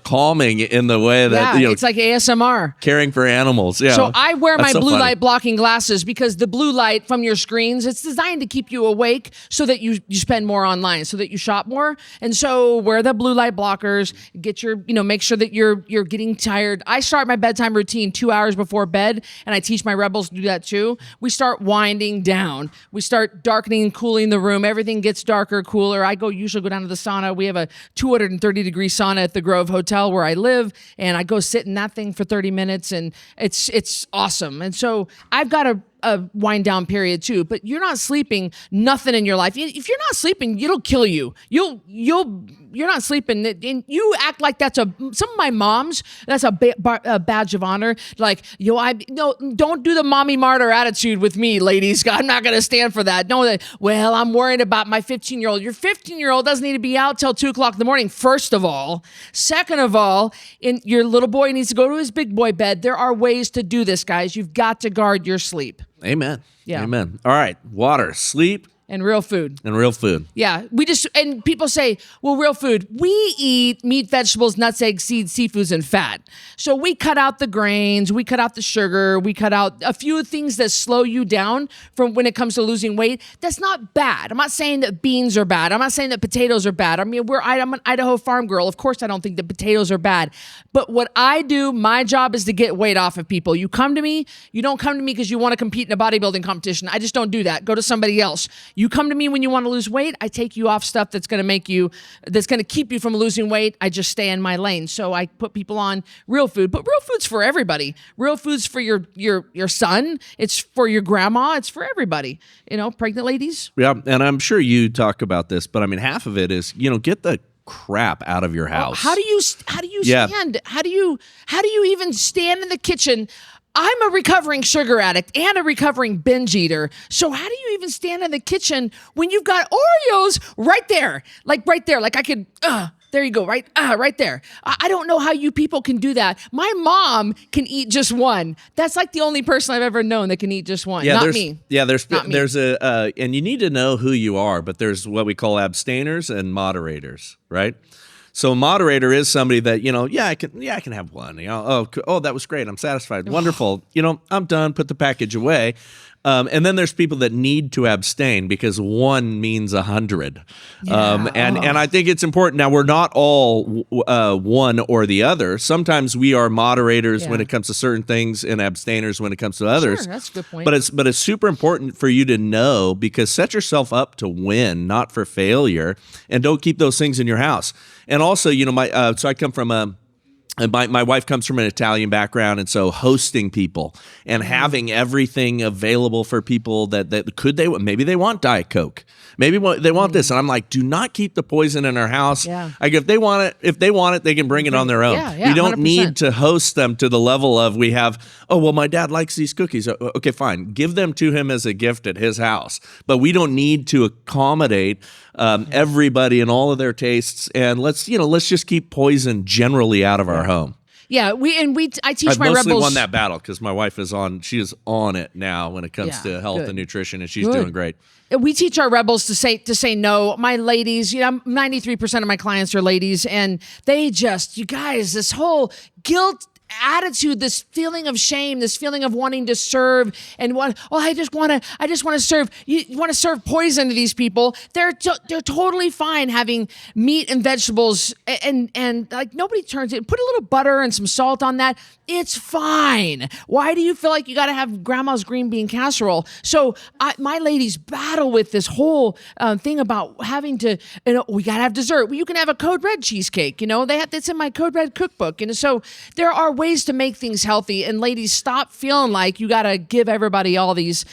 calming in the way that it's like ASMR, caring for animals. Yeah. So I wear my blue light blocking glasses because the blue light from your screens, it's designed to keep you awake so that you spend more online, so that you shop more. And so wear the blue light blockers. Get your make sure that you're getting tired. I start my bedtime routine 2 hours before bed, and I teach my rebels to do that too. We start winding down. We start darkening and cooling the room. Everything gets darker, cooler. I usually go down to the sauna. We have a 230-degree sauna at the Grove Hotel where I live, and I go sit in that thing for 30 minutes, and it's awesome. And so I've got a wind down period too. But you're not sleeping, nothing in your life. If you're not sleeping, it'll kill you. You're not sleeping, and you act like some of my moms, that's a badge of honor. Like, don't do the mommy martyr attitude with me, ladies. I'm not going to stand for that. No, well, I'm worried about my 15-year-old. Your 15-year-old doesn't need to be out till 2 o'clock in the morning, first of all. Second of all, your little boy needs to go to his big boy bed. There are ways to do this, guys. You've got to guard your sleep. Amen. Yeah. Amen. All right. Water, sleep. And real food. Yeah. And people say, well, real food. We eat meat, vegetables, nuts, eggs, seeds, seafoods, and fat. So we cut out the grains, we cut out the sugar, we cut out a few things that slow you down from when it comes to losing weight. That's not bad. I'm not saying that beans are bad. I'm not saying that potatoes are bad. I mean, I'm an Idaho farm girl. Of course, I don't think that potatoes are bad. But what I do, my job is to get weight off of people. You come to me, you don't come to me because you want to compete in a bodybuilding competition. I just don't do that. Go to somebody else. You come to me when you want to lose weight. I take you off stuff that's going to keep you from losing weight. I just stay in my lane. So I put people on real food, but real food's for everybody. Real food's for your son. It's for your grandma. It's for everybody. Pregnant ladies. Yeah, and I'm sure you talk about this, but I mean, half of it is, get the crap out of your house. How do you stand? How do you even stand in the kitchen? I'm a recovering sugar addict and a recovering binge eater. So how do you even stand in the kitchen when you've got Oreos right there? Like right there. Like I could, there you go, right there. I don't know how you people can do that. My mom can eat just one. That's like the only person I've ever known that can eat just one. Not me. Yeah, there's and you need to know who you are, but there's what we call abstainers and moderators, right? So a moderator is somebody that, I can have one. Oh, that was great. I'm satisfied. Wonderful. I'm done. Put the package away. And then there's people that need to abstain because one means 100. Yeah. And I think it's important. Now, we're not all one or the other. Sometimes we are moderators when it comes to certain things and abstainers when it comes to others. Sure, that's a good point. But it's super important for you to know, because set yourself up to win, not for failure, and don't keep those things in your house. And also, so I come from my wife comes from an Italian background, and so hosting people and having everything available for people that maybe they want Diet Coke, maybe they want this, and I'm like, do not keep the poison in our house. Yeah. Like if they want it, they can bring it on their own. Yeah, we don't 100%. need to host them to the level of we have. Oh well, my dad likes these cookies. Okay, fine, give them to him as a gift at his house, but we don't need to accommodate everybody and all of their tastes, and let's just keep poison generally out of our home. Yeah, I teach I've my mostly rebels. won that battle because my wife she is on it now when it comes to health and nutrition, and she's doing great. We teach our rebels to say no. My ladies, 93% of my clients are ladies, and they just, you guys, this whole guilt attitude, this feeling of shame, this feeling of wanting to serve and I just want to serve. You want to serve poison to these people. They're totally fine having meat and vegetables and like nobody turns it. Put a little butter and some salt on that. It's fine. Why do you feel like you got to have grandma's green bean casserole? So my ladies battle with this whole thing about having to, we got to have dessert. Well, you can have a Code Red cheesecake. That's in my Code Red cookbook. So there are ways to make things healthy. And ladies, stop feeling like you got to give everybody all this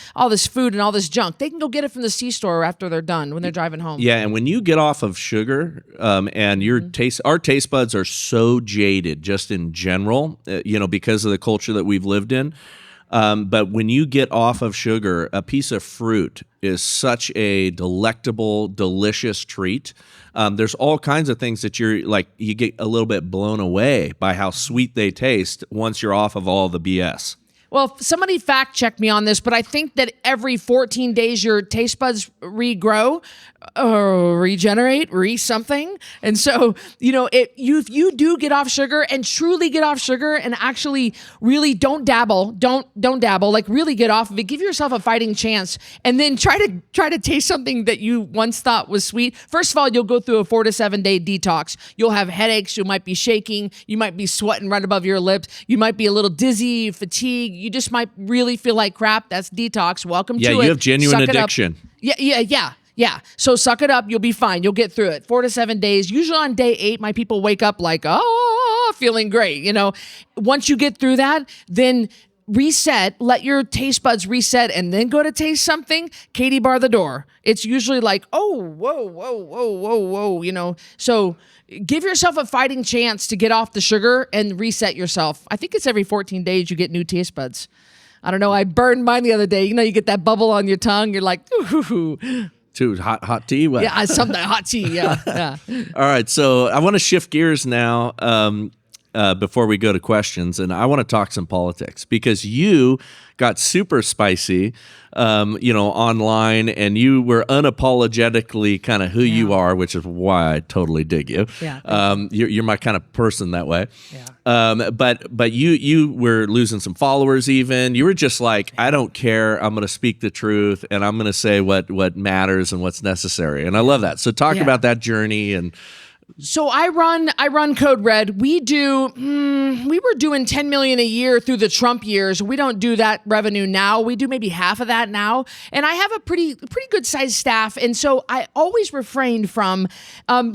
food and all this junk. They can go get it from the C-store after they're done when they're driving home. Yeah, and when you get off of sugar, and our taste buds are so jaded, just in general, because of the culture that we've lived in. But when you get off of sugar, a piece of fruit is such a delectable, delicious treat. There's all kinds of things that you get a little bit blown away by how sweet they taste once you're off of all the BS. Well, somebody fact check me on this, but I think that every 14 days your taste buds regrow or regenerate, something. And so, if you do get off sugar and truly get off sugar and actually really don't dabble, like really get off of it, give yourself a fighting chance, and then try to taste something that you once thought was sweet. First of all, you'll go through a 4 to 7 day detox. You'll have headaches. You might be shaking. You might be sweating right above your lips. You might be a little dizzy, fatigued. You just might really feel like crap. That's detox. Welcome to it. Yeah, you have genuine addiction. Yeah. So suck it up. You'll be fine. You'll get through it. 4 to 7 days. Usually on day 8, my people wake up like, feeling great. Once you get through that, then reset, let your taste buds reset, and then go to taste something, Katie bar the door. It's usually like, oh, whoa, whoa, whoa, whoa, whoa, So give yourself a fighting chance to get off the sugar and reset yourself. I think it's every 14 days you get new taste buds. I don't know. I burned mine the other day. You get that bubble on your tongue. You're like, ooh. Too hot tea? What? Yeah, something hot tea. Yeah. All right. So I want to shift gears now. Before we go to questions, and I want to talk some politics because you got super spicy, online, and you were unapologetically kind of who you are, which is why I totally dig you. Yeah, you're my kind of person that way. Yeah. But you were losing some followers. Even you were just like, I don't care. I'm going to speak the truth, and I'm going to say what matters and what's necessary. And I love that. So talk about that journey and. So I run Code Red. We were doing 10 million a year through the Trump years. We don't do that revenue now. We do maybe half of that now. And I have a pretty good sized staff. And so I always refrained from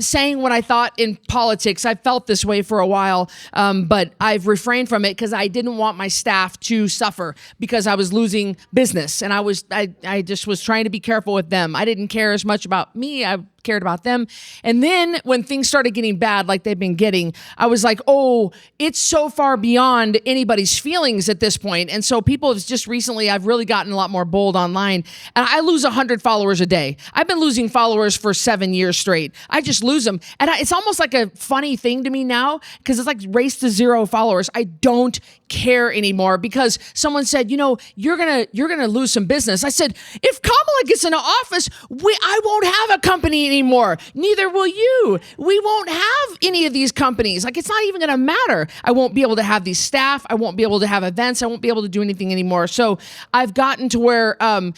saying what I thought in politics. I felt this way for a while, but I've refrained from it because I didn't want my staff to suffer because I was losing business. And I just was trying to be careful with them. I didn't care as much about me. I cared about them. And then when things started getting bad, like they've been getting, I was like, oh, it's so far beyond anybody's feelings at this point. And so people have just recently, I've really gotten a lot more bold online, and I lose 100 followers a day. I've been losing followers for 7 years straight. I just lose them. And it's almost like a funny thing to me now because it's like race to 0 followers. I don't care anymore because someone said, you're gonna lose some business. I said, if Kamala gets into office, I won't have a company anymore. Neither will you. We won't have any of these companies. Like, it's not even going to matter. I won't be able to have these staff. I won't be able to have events. I won't be able to do anything anymore. So I've gotten to where, and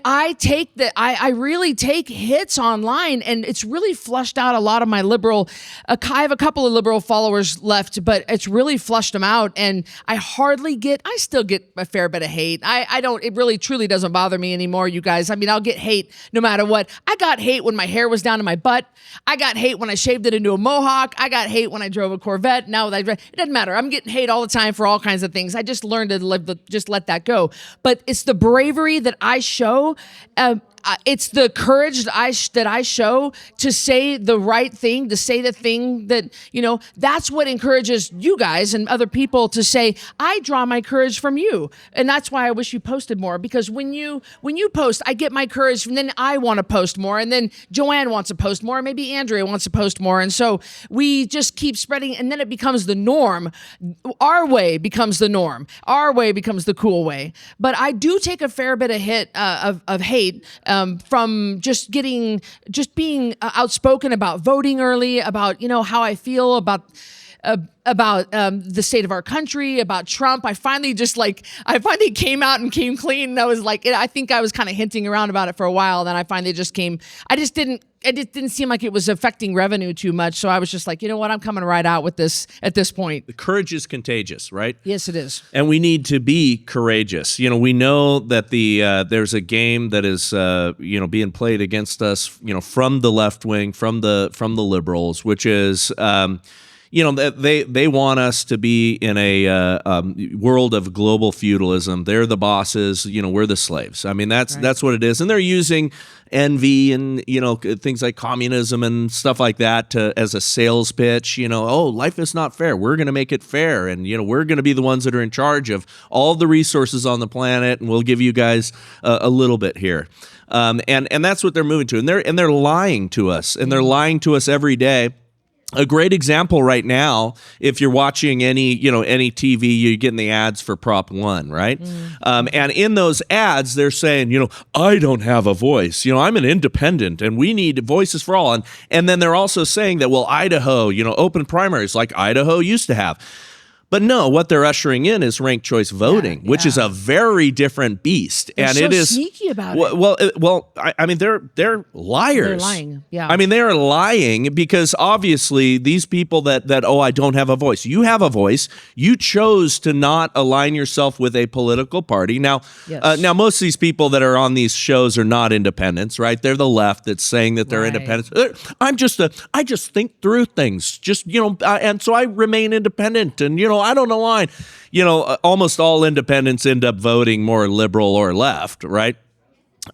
I really take hits online, and it's really flushed out a lot of my liberal, I have a couple of liberal followers left, but it's really flushed them out. And I still get a fair bit of hate. It really truly doesn't bother me anymore, you guys. I mean, I'll get hate no matter what. I got hate when my hair was down to my butt. I got hate when I shaved it into a mohawk. I got hate when I drove a Corvette. Now it doesn't matter. I'm getting hate all the time for all kinds of things. I just learned to just let that go. But it's the bravery that I show. It's the courage that I show to say the right thing, to say the thing that, that's what encourages you guys and other people to say, I draw my courage from you. And that's why I wish you posted more, because when you post, I get my courage, and then I want to post more, and then Joanne wants to post more, maybe Andrea wants to post more. And so we just keep spreading, and then it becomes the norm. Our way becomes the norm. Our way becomes the cool way. But I do take a fair bit of hit of hate from just being outspoken about voting early, about how I feel about the state of our country, about Trump. I finally came out and came clean. And I was like, I think I was kind of hinting around about it for a while. Then I finally just came. It didn't seem like it was affecting revenue too much. So I was just like, you know what? I'm coming right out with this at this point. The courage is contagious, right? Yes, it is. And we need to be courageous. We know that there's a game that is being played against us, from the left wing, from the liberals, which is they want us to be in a world of global feudalism. They're the bosses, we're the slaves. I mean, that's what it is. And they're using envy and, things like communism and stuff like that as a sales pitch. Life is not fair. We're going to make it fair. And, we're going to be the ones that are in charge of all the resources on the planet. And we'll give you guys a little bit here. And that's what they're moving to. And they're lying to us. And they're lying to us every day. A great example right now, if you're watching any TV, you're getting the ads for Prop 1, right? And in those ads, they're saying, I don't have a voice. I'm an independent, and we need voices for all. And then they're also saying that, well, Idaho, open primaries like Idaho used to have. But no, what they're ushering in is ranked choice voting, which is a very different beast. They're and so it is sneaky about it. Well, I mean, they're liars. They're lying. Yeah. I mean, they're lying because obviously these people that I don't have a voice. You have a voice. You chose to not align yourself with a political party. Now, now most of these people that are on these shows are not independents, right? They're the left that's saying that they're independents. I just think through things. And so I remain independent, and I don't know why. Almost all independents end up voting more liberal or left, right?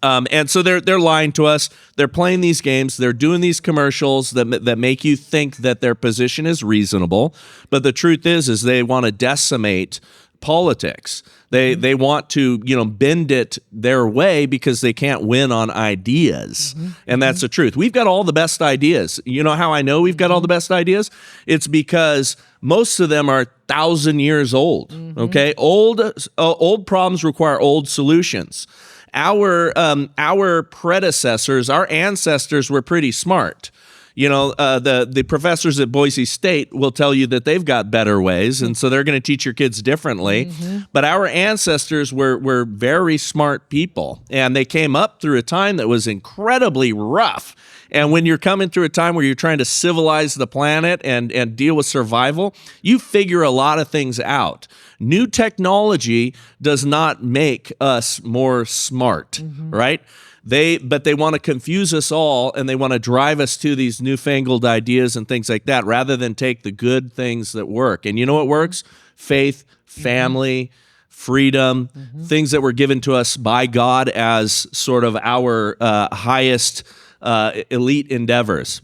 And so they're lying to us. They're playing these games. They're doing these commercials that make you think that their position is reasonable. But the truth is they want to decimate politics. They want to bend it their way because they can't win on ideas. And that's the truth. We've got all the best ideas. You know how I know we've got all the best ideas? It's because most of them are 1,000 years old. Okay, old problems require old solutions. Our predecessors, our ancestors were pretty smart. The professors at Boise State will tell you that they've got better ways, and so they're going to teach your kids differently. But our ancestors were very smart people, and they came up through a time that was incredibly rough. And when you're coming through a time where you're trying to civilize the planet and deal with survival, you figure a lot of things out. New technology does not make us more smart, right? But they want to confuse us all, and they want to drive us to these newfangled ideas and things like that rather than take the good things that work. And you know what works? Faith, family, freedom, things that were given to us by God as sort of our highest elite endeavors.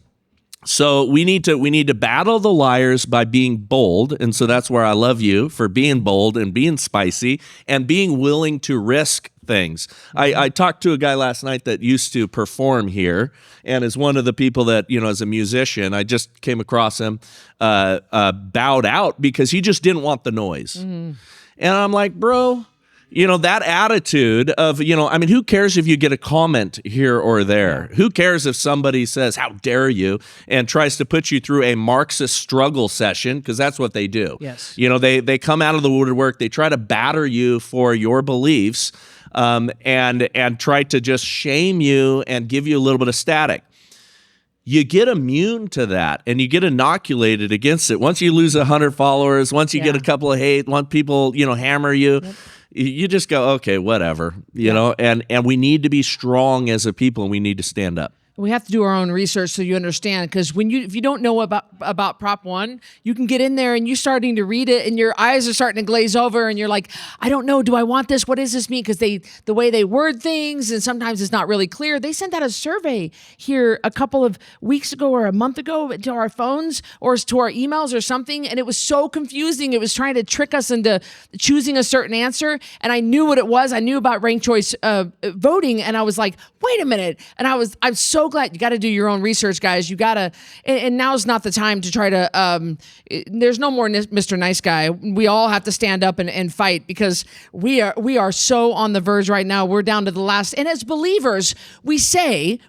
So we need to battle the liars by being bold, and so that's where I love you for being bold and being spicy and being willing to risk things. I talked to a guy last night that used to perform here and is one of the people that, as a musician, I just came across him, bowed out because he just didn't want the noise. And I'm like, bro, that attitude of, who cares if you get a comment here or there? Who cares if somebody says, how dare you, and tries to put you through a Marxist struggle session, because that's what they do. Yes. They come out of the woodwork, they try to batter you for your beliefs, and try to just shame you and give you a little bit of static. You get immune to that and you get inoculated against it. Once you lose 100 followers, once you get a couple of hate, once people, hammer you, you just go, okay, whatever, and we need to be strong as a people and we need to stand up. We have to do our own research so you understand, because if you don't know about Prop 1, you can get in there and you're starting to read it and your eyes are starting to glaze over and you're like, I don't know, do I want this? What does this mean? Because the way they word things, and sometimes it's not really clear. They sent out a survey here a couple of weeks ago or a month ago to our phones or to our emails or something, and it was so confusing. It was trying to trick us into choosing a certain answer, and I knew what it was. I knew about ranked choice voting, and I was like, wait a minute. And I'm so glad. You got to do your own research, guys. You got to, and now's not the time to try to, there's no more Mr. Nice Guy. We all have to stand up and fight, because we are so on the verge right now. We're down to the last. And as believers, we say,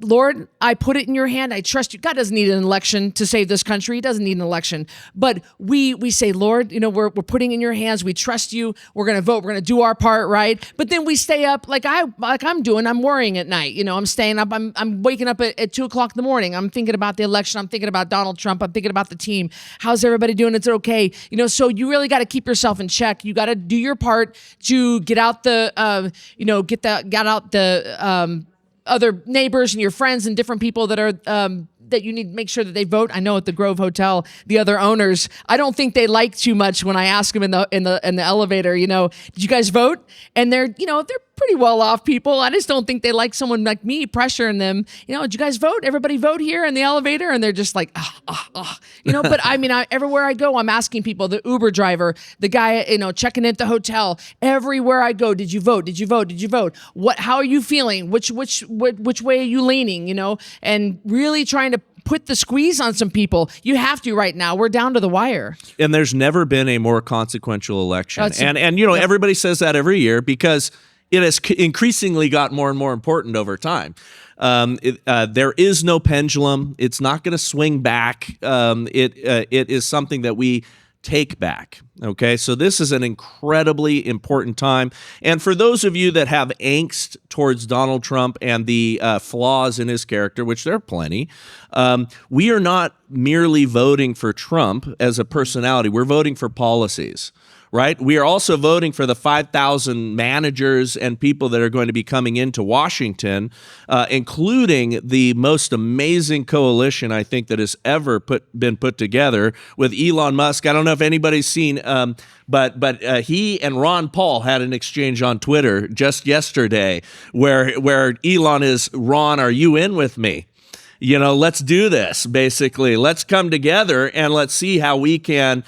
Lord, I put it in your hand. I trust you. God doesn't need an election to save this country. He doesn't need an election. But we say, Lord, we're putting in your hands. We trust you. We're going to vote. We're going to do our part, right? But then we stay up like I'm doing. I'm worrying at night. I'm staying up. I'm waking up at 2 o'clock in the morning. I'm thinking about the election. I'm thinking about Donald Trump. I'm thinking about the team. How's everybody doing? Is it okay? So you really got to keep yourself in check. You got to do your part to get out the, other neighbors and your friends and different people that are, that you need to make sure that they vote. I know at the Grove Hotel, the other owners, I don't think they like too much when I ask them in the elevator, did you guys vote? And they're pretty well off people. I just don't think they like someone like me pressuring them. Did you guys vote? Everybody vote here in the elevator? And they're just like, But everywhere I go, I'm asking people, the Uber driver, the guy, checking in at the hotel, everywhere I go, did you vote? Did you vote? Did you vote? How are you feeling? Which way are you leaning? And really trying to put the squeeze on some people. You have to right now. We're down to the wire. And there's never been a more consequential election. Everybody says that every year because it has increasingly got more and more important over time. There is no pendulum. It's not going to swing back. It is something that we take back. Okay, so this is an incredibly important time. And for those of you that have angst towards Donald Trump and the flaws in his character, which there are plenty, we are not merely voting for Trump as a personality. We're voting for policies. right? We are also voting for the 5,000 managers and people that are going to be coming into Washington, including the most amazing coalition I think that has ever been put together with Elon Musk. I don't know if anybody's seen, but he and Ron Paul had an exchange on Twitter just yesterday where Elon is, Ron, are you in with me? Let's do this, basically. Let's come together and let's see how we can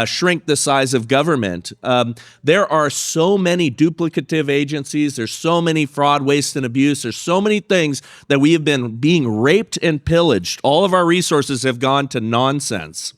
shrink the size of government. There are so many duplicative agencies. There's so many fraud, waste, and abuse. There's so many things that we have been being raped and pillaged. All of our resources have gone to nonsense.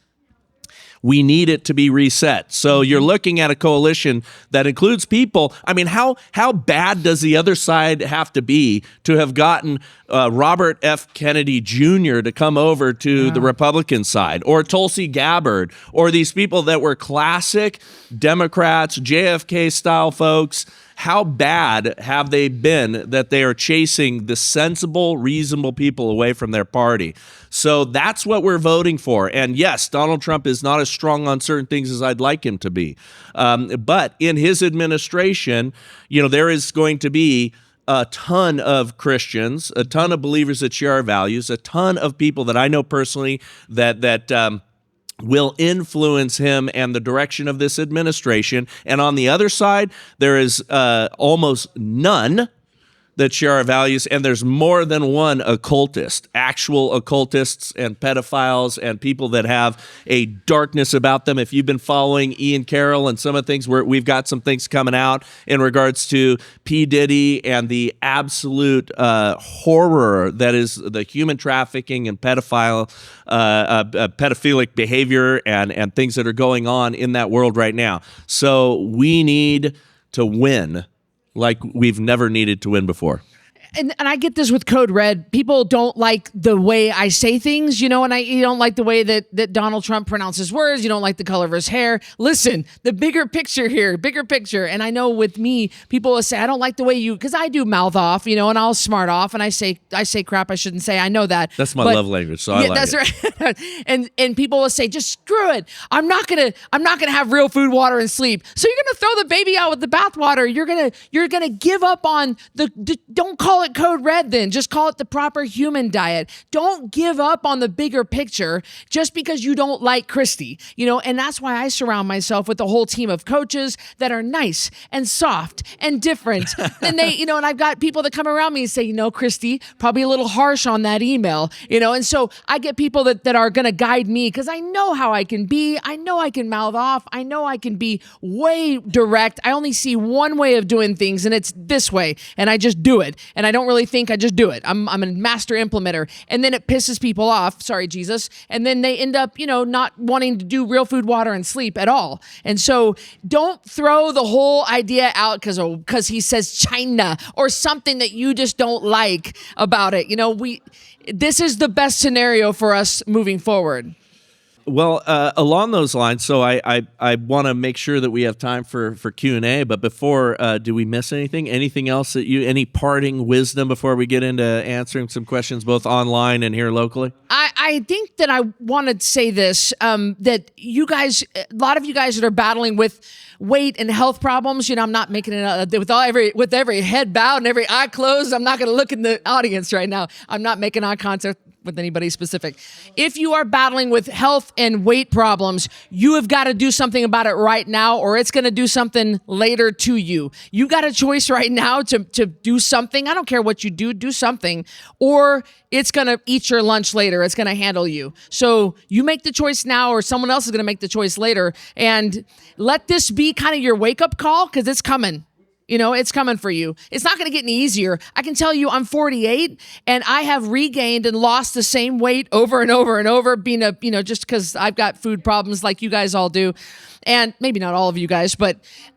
We need it to be reset. So you're looking at a coalition that includes people. I mean, how bad does the other side have to be to have gotten Robert F. Kennedy Jr. to come over to the Republican side, or Tulsi Gabbard, or these people that were classic Democrats, JFK-style folks? How bad have they been that they are chasing the sensible, reasonable people away from their party? So that's what we're voting for. And yes, Donald Trump is not as strong on certain things as I'd like him to be. But in his administration, there is going to be a ton of Christians, a ton of believers that share our values, a ton of people that I know personally that will influence him and the direction of this administration. And on the other side, there is almost none that share our values, and there's more than one occultist, actual occultists and pedophiles and people that have a darkness about them. If you've been following Ian Carroll and some of the things, we've got some things coming out in regards to P. Diddy and the absolute horror that is the human trafficking and pedophilic behavior and things that are going on in that world right now. So we need to win like we've never needed to win before. And I get this with Code Red. People don't like the way I say things, and you don't like the way that Donald Trump pronounces words. You don't like the color of his hair. Listen, the bigger picture here, bigger picture. And I know with me, people will say, I don't like the way because I do mouth off, and I'll smart off, and I say crap I shouldn't say. I know that. That's my love language, so I like that's it. Right. and people will say, just screw it. I'm not gonna have real food, water, and sleep. So you're gonna throw the baby out with the bathwater. You're gonna give up on don't call it Code Red then. Just call it the proper human diet. Don't give up on the bigger picture just because you don't like Cristy, and that's why I surround myself with a whole team of coaches that are nice and soft and different. And they, and I've got people that come around me and say, Cristy, probably a little harsh on that email, and so I get people that are going to guide me because I know how I can be. I know I can mouth off. I know I can be way direct. I only see one way of doing things, and it's this way, and I just do it. And I don't really think, I just do it. I'm a master implementer. And then it pisses people off. Sorry, Jesus. And then they end up, not wanting to do real food, water, and sleep at all. And so don't throw the whole idea out because he says China or something that you just don't like about it. This is the best scenario for us moving forward. Well, along those lines, so I want to make sure that we have time for Q&A, but before, do we miss anything? Anything else any parting wisdom before we get into answering some questions both online and here locally? I think that I want to say this, that you guys, a lot of you guys that are battling with weight and health problems, I'm not making it with every head bowed and every eye closed. I'm not going to look in the audience right now. I'm not making eye contact with anybody specific. If you are battling with health and weight problems, you have got to do something about it right now, or it's going to do something later to you. You got a choice right now to do something. I don't care what you do something, or it's going to eat your lunch later. It's going to handle you. So you make the choice now, or someone else is going to make the choice later, and let this be kind of your wake-up call, because it's coming. It's coming for you. It's not going to get any easier. I can tell you I'm 48 and I have regained and lost the same weight over and over and over, being just because I've got food problems like you guys all do. And maybe not all of you guys,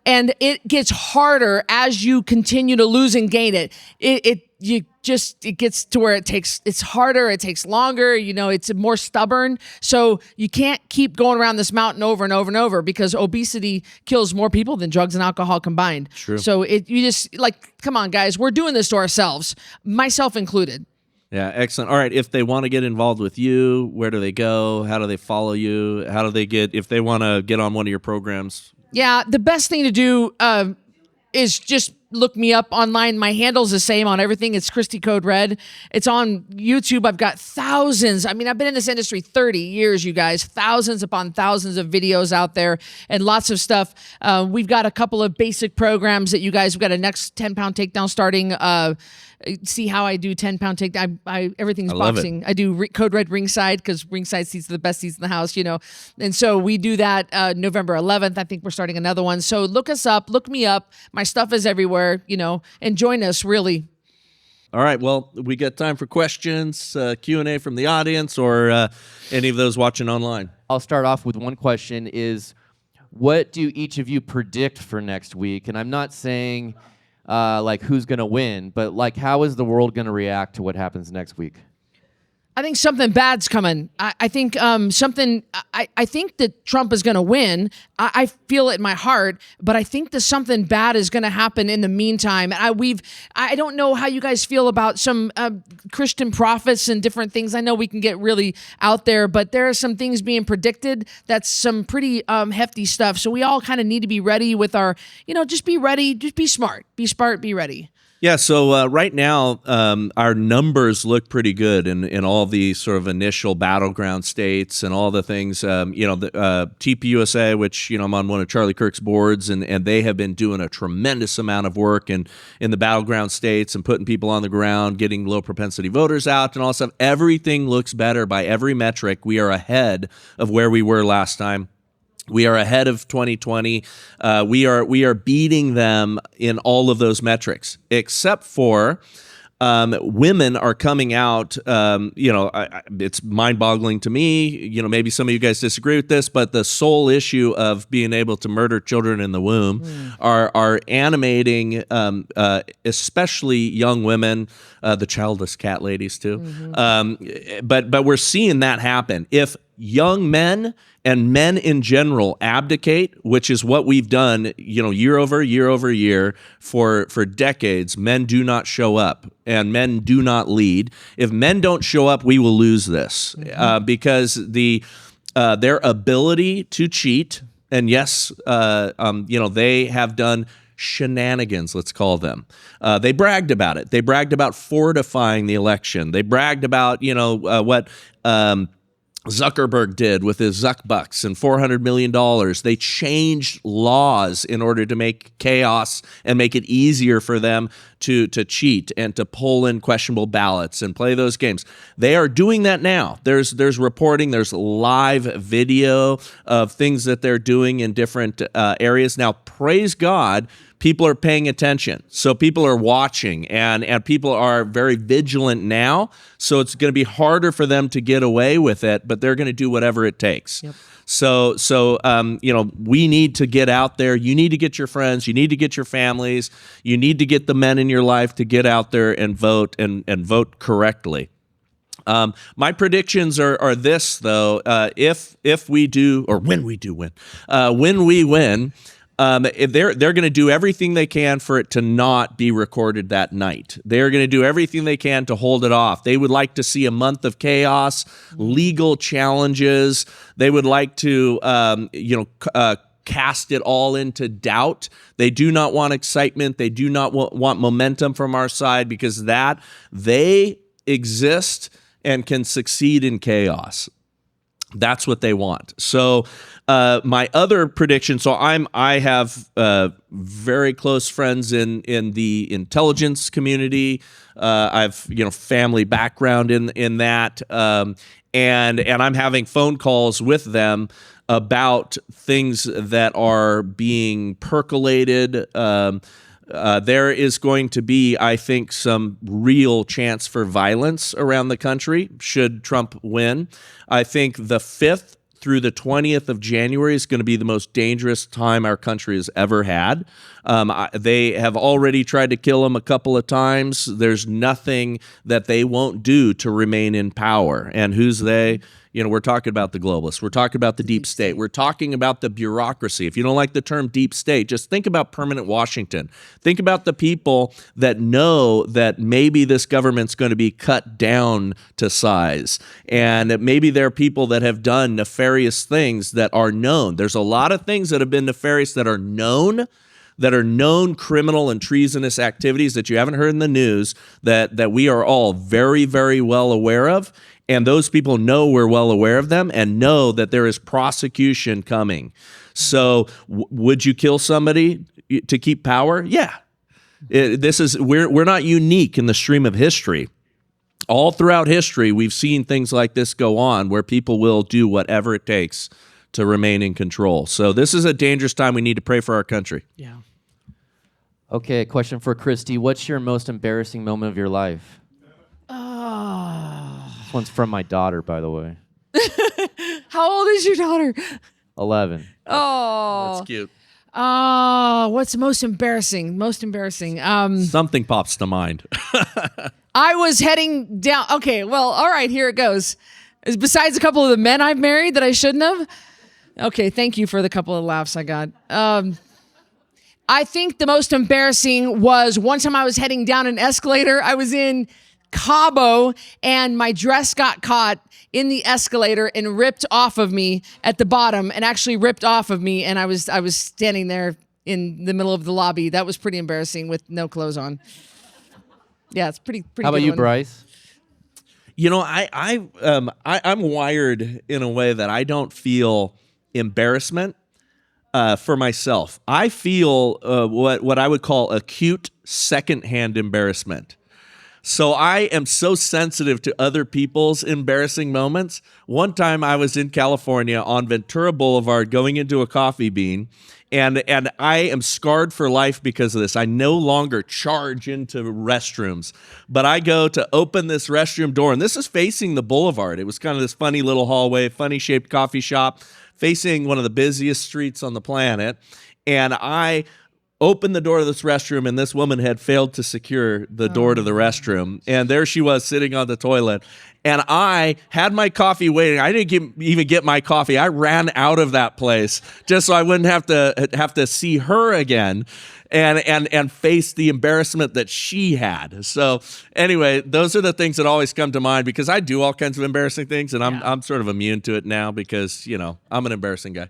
and it gets harder as you continue to lose and gain it. It gets to where it's harder, it takes longer, it's more stubborn. So you can't keep going around this mountain over and over and over, because obesity kills more people than drugs and alcohol combined. True. So come on, guys, we're doing this to ourselves, myself included. Yeah, excellent. All right, if they want to get involved with you, where do they go? How do they follow you? How do they if they want to get on one of your programs? Yeah, the best thing to do is just look me up online. My handle's the same on everything. It's Cristy Code Red. It's on YouTube. I've got thousands. I mean, I've been in this industry 30 years, you guys. Thousands upon thousands of videos out there and lots of stuff. We've got a couple of basic programs that you guys, we've got a next 10-pound takedown starting. See how I do 10-pound takedown. Everything's boxing. I do Code Red ringside because ringside seats are the best seats in the house, you know. And so we do that November 11th. I think we're starting another one. So look us up. Look me up. My stuff is everywhere, you know, and join us, really. All right. Well, we got time for questions, Q&A from the audience, or any of those watching online. I'll start off with one question is, what do each of you predict for next week? And I'm not saying like who's going to win, but like how is the world going to react to what happens next week? I think something bad's coming. I think I think that Trump is going to win. I feel it in my heart, but I think that something bad is going to happen in the meantime. And I don't know how you guys feel about some Christian prophets and different things. I know we can get really out there, but there are some things being predicted. That's some pretty hefty stuff. So we all kind of need to be ready with our, you know, just be ready, just be smart, be ready. Yeah, so right now, our numbers look pretty good in all the sort of initial battleground states and all the things. You know, the TPUSA, which, you know, I'm on one of Charlie Kirk's boards, and they have been doing a tremendous amount of work in the battleground states and putting people on the ground, getting low propensity voters out and all that stuff. Everything looks better by every metric. We are ahead of where we were last time. We are ahead of 2020. We are beating them in all of those metrics, except for women are coming out. You know, it's mind-boggling to me. You know, maybe some of you guys disagree with this, but the sole issue of being able to murder children in the womb are animating, especially young women, the childless cat ladies too. But we're seeing that happen. If young men and men in general abdicate, which is what we've done, you know, year over year for decades, men do not show up and men do not lead. If men don't show up, we will lose this because their ability to cheat, and yes, you know, they have done shenanigans, let's call them. They bragged about it. They bragged about fortifying the election. They bragged about, you know, what Zuckerberg did with his Zuckbucks and $400 million. They changed laws in order to make chaos and make it easier for them to cheat and to pull in questionable ballots and play those games. They are doing that now. There's reporting, there's live video of things that they're doing in different areas. Now, praise God, people are paying attention. So people are watching and people are very vigilant now. So it's going to be harder for them to get away with it, but they're going to do whatever it takes. Yep. So you know, we need to get out there. You need to get your friends. You need to get your families. You need to get the men in your life to get out there and vote and vote correctly. My predictions are this, though. If we do, or when we do win, when we win, they're going to do everything they can for it to not be recorded that night. They're going to do everything they can to hold it off. They would like to see a month of chaos, legal challenges. They would like to, cast it all into doubt. They do not want excitement. They do not want momentum from our side because they exist and can succeed in chaos. That's what they want. So my other prediction, so I have very close friends in the intelligence community. I've family background in that, and I'm having phone calls with them about things that are being percolated. There is going to be, I think, some real chance for violence around the country should Trump win. I think the 5th through the 20th of January is going to be the most dangerous time our country has ever had. They have already tried to kill him a couple of times. There's nothing that they won't do to remain in power. And who's they? We're talking about the globalists. We're talking about the deep state. We're talking about the bureaucracy. If you don't like the term deep state, just think about permanent Washington. Think about the people that know that maybe this government's going to be cut down to size. And maybe there are people that have done nefarious things that are known. There's a lot of things that have been nefarious that are known criminal and treasonous activities that you haven't heard in the news that we are all very, very well aware of. And those people know we're well aware of them and know that there is prosecution coming. So would you kill somebody to keep power? Yeah. We're not unique in the stream of history. All throughout history, we've seen things like this go on where people will do whatever it takes to remain in control. So this is a dangerous time. We need to pray for our country. Yeah. Okay, question for Cristy. What's your most embarrassing moment of your life? This one's from my daughter, by the way. How old is your daughter? 11. Oh. That's cute. What's most embarrassing? Something pops to mind. I was heading down. Okay, well, all right, here it goes. Besides a couple of the men I've married that I shouldn't have. Okay, thank you for the couple of laughs I got. I think the most embarrassing was one time I was heading down an escalator. I was in Cabo, and my dress got caught in the escalator and ripped off of me at the bottom, and actually ripped off of me, and I was standing there in the middle of the lobby. That was pretty embarrassing with no clothes on. Yeah, it's pretty. How about you, Bryce? I'm wired in a way that I don't feel embarrassment for myself. I feel what I would call acute secondhand embarrassment. So I am so sensitive to other people's embarrassing moments. One time I was in California on Ventura Boulevard going into a coffee bean, and I am scarred for life because of this. I no longer charge into restrooms, but I go to open this restroom door, and this is facing the boulevard. It was kind of this funny little hallway, funny shaped coffee shop facing one of the busiest streets on the planet. And I opened the door to this restroom, and this woman had failed to secure the door to the restroom. And there she was sitting on the toilet. And I had my coffee waiting. I didn't even get my coffee. I ran out of that place just so I wouldn't have to see her again and face the embarrassment that she had. So anyway, those are the things that always come to mind because I do all kinds of embarrassing things, and I'm sort of immune to it now because, I'm an embarrassing guy.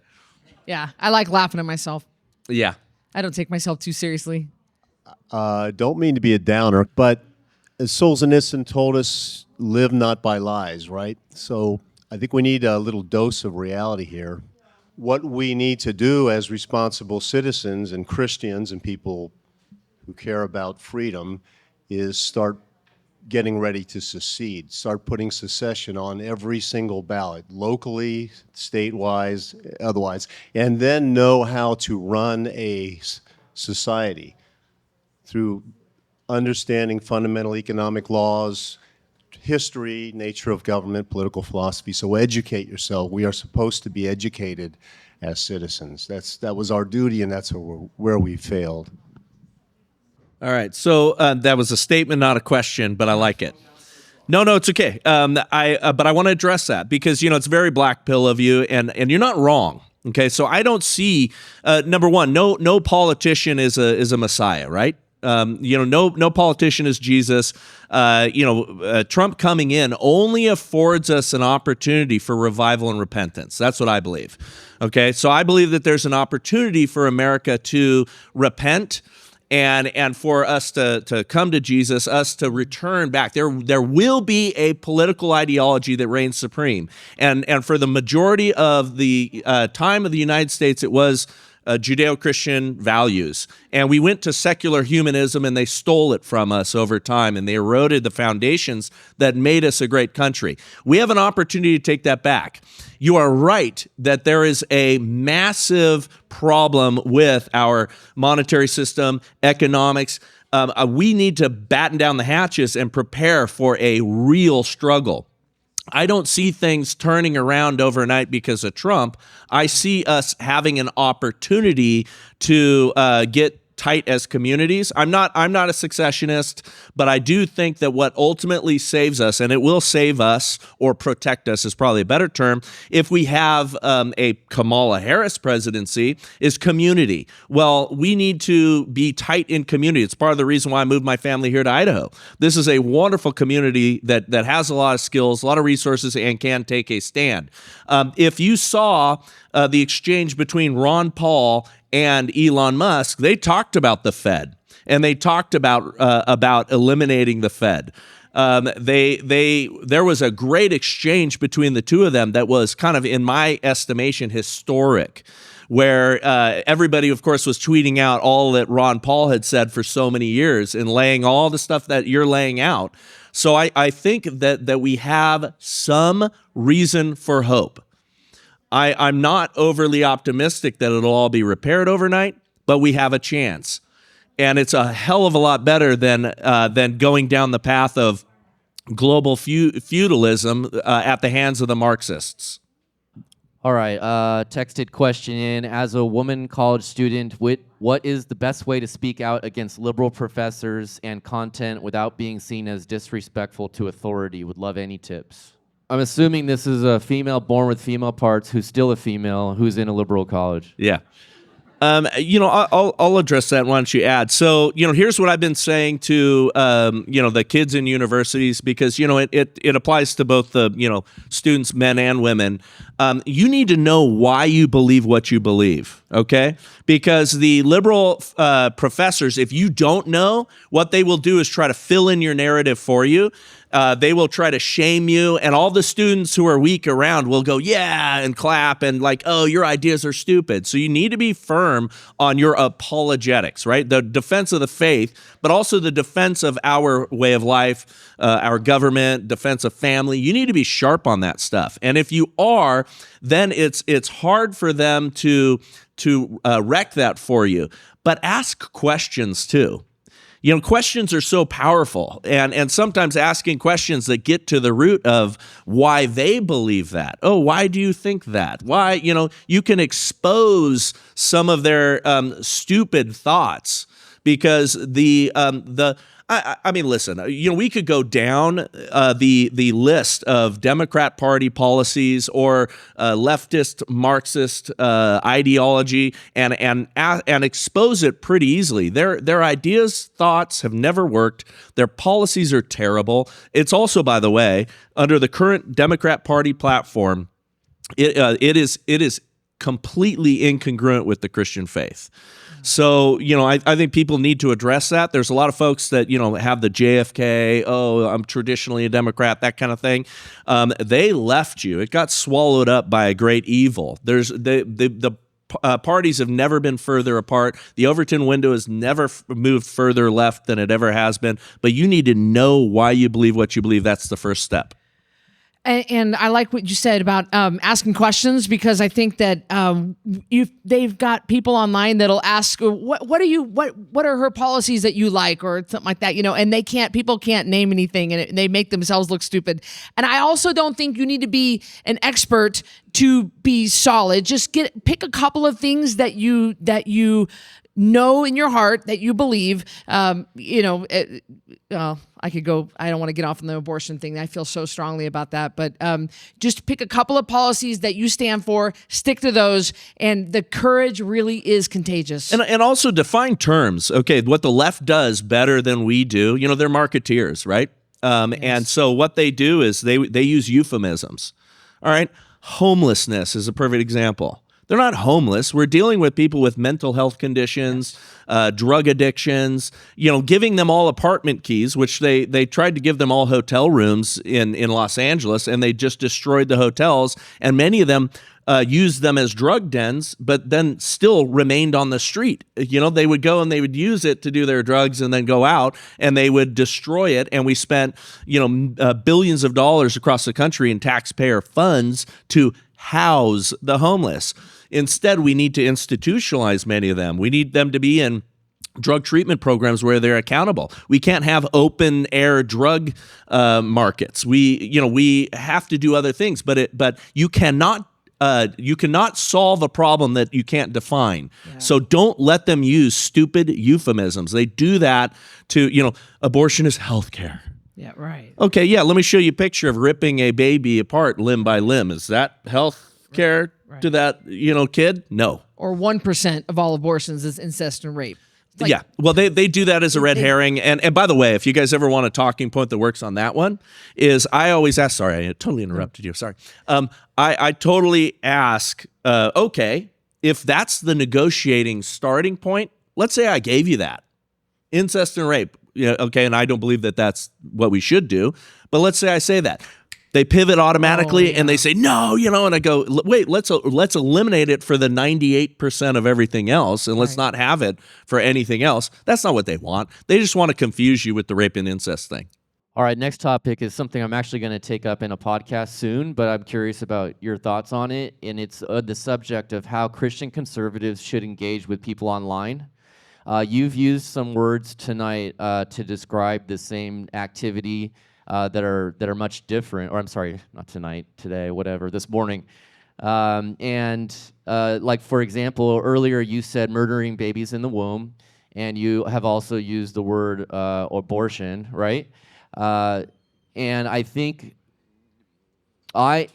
Yeah, I like laughing at myself. Yeah. I don't take myself too seriously. Don't mean to be a downer, but as Solzhenitsyn told us, live not by lies, right? So I think we need a little dose of reality here. What we need to do as responsible citizens and Christians and people who care about freedom is start getting ready to secede, start putting secession on every single ballot, locally, state-wise, otherwise, and then know how to run a society through understanding fundamental economic laws, history, nature of government, political philosophy. So educate yourself. We are supposed to be educated as citizens. That was our duty, and that's where we failed. All right, so that was a statement, not a question, but I like it. No, it's okay. But I want to address that because it's very black pill of you, and you're not wrong. Okay, so I don't see number one, no politician is a messiah, right? No politician is Jesus. Trump coming in only affords us an opportunity for revival and repentance. That's what I believe. Okay, so I believe that there's an opportunity for America to repent. And for us to come to Jesus, us to return back. There will be a political ideology that reigns supreme. And for the majority of the time of the United States, it was Judeo-Christian values. And we went to secular humanism, and they stole it from us over time, and they eroded the foundations that made us a great country. We have an opportunity to take that back. You are right that there is a massive problem with our monetary system, economics. We need to batten down the hatches and prepare for a real struggle. I don't see things turning around overnight because of Trump. I see us having an opportunity to get tight as communities. I'm not a successionist, but I do think that what ultimately saves us, and it will save us or protect us is probably a better term, if we have a Kamala Harris presidency, is community. Well, we need to be tight in community. It's part of the reason why I moved my family here to Idaho. This is a wonderful community that has a lot of skills, a lot of resources, and can take a stand. If you saw the exchange between Ron Paul and Elon Musk, they talked about the Fed, and they talked about eliminating the Fed. There was a great exchange between the two of them that was kind of, in my estimation, historic, where everybody, of course, was tweeting out all that Ron Paul had said for so many years and laying all the stuff that you're laying out. So I think that we have some reason for hope. I'm not overly optimistic that it'll all be repaired overnight, but we have a chance. And it's a hell of a lot better than going down the path of global feudalism at the hands of the Marxists. All right, texted question in. As a woman college student, what is the best way to speak out against liberal professors and content without being seen as disrespectful to authority? Would love any tips. I'm assuming this is a female born with female parts who's still a female who's in a liberal college. Yeah. I'll address that. Why don't you add? So, here's what I've been saying to, the kids in universities, because, it applies to both the, students, men and women. You need to know why you believe what you believe, okay? Because the liberal professors, if you don't know, what they will do is try to fill in your narrative for you. They will try to shame you, and all the students who are weak around will go, yeah, and clap, and like, oh, your ideas are stupid. So you need to be firm on your apologetics, right? The defense of the faith, but also the defense of our way of life, our government, defense of family. You need to be sharp on that stuff. And if you are, then it's hard for them to wreck that for you. But ask questions too. Questions are so powerful, and sometimes asking questions that get to the root of why they believe that. Oh, why do you think that? Why, you can expose some of their stupid thoughts, because listen, we could go down the list of Democrat Party policies or leftist Marxist ideology and expose it pretty easily. Their ideas, thoughts have never worked. Their policies are terrible. It's also, by the way, under the current Democrat Party platform, it is completely incongruent with the Christian faith. So, I think people need to address that. There's a lot of folks that, have the JFK, oh, I'm traditionally a Democrat, that kind of thing. They left you. It got swallowed up by a great evil. There's the parties have never been further apart. The Overton window has never moved further left than it ever has been. But you need to know why you believe what you believe. That's the first step. And I like what you said about asking questions, because I think that they've got people online that'll ask, what are her policies that you like, or something like that, and people can't name anything, and they make themselves look stupid. And I also don't think you need to be an expert to be solid. Just pick a couple of things that you know in your heart that you believe. I could go, I don't want to get off on the abortion thing. I feel so strongly about that. But just pick a couple of policies that you stand for, stick to those, and the courage really is contagious. And also define terms. Okay, what the left does better than we do, they're marketeers, right? Yes. And so what they do is they use euphemisms. All right, homelessness is a perfect example. They're not homeless. We're dealing with people with mental health conditions, drug addictions, giving them all apartment keys, which they tried to give them all hotel rooms in Los Angeles, and they just destroyed the hotels. And many of them used them as drug dens, but then still remained on the street. They would go and they would use it to do their drugs and then go out and they would destroy it. And we spent, billions of dollars across the country in taxpayer funds to house the homeless. Instead, we need to institutionalize many of them. We need them to be in drug treatment programs where they're accountable. We can't have open air drug markets. We have to do other things, but you cannot solve a problem that you can't define. Yeah. So don't let them use stupid euphemisms. They do that to, abortion is healthcare. Yeah, right. Okay, yeah, let me show you a picture of ripping a baby apart limb by limb. Is that health care to that, kid? No. Or 1% of all abortions is incest and rape. Yeah, well, they do that as a red herring. And by the way, if you guys ever want a talking point that works on that one, is I always ask, sorry, I totally interrupted you, sorry. I totally ask, okay, if that's the negotiating starting point, let's say I gave you that, incest and rape. Okay, and I don't believe that that's what we should do, but let's say I say that. They pivot automatically and they say, no, and I go, wait, let's eliminate it for the 98% of everything else, and let's not have it for anything else. That's not what they want. They just want to confuse you with the rape and incest thing. All right, next topic is something I'm actually going to take up in a podcast soon, but I'm curious about your thoughts on it, and it's the subject of how Christian conservatives should engage with people online. You've used some words tonight to describe the same activity that are much different, or I'm sorry, not tonight, today, whatever, this morning. Like, for example, earlier you said murdering babies in the womb, and you have also used the word abortion, right? And I think I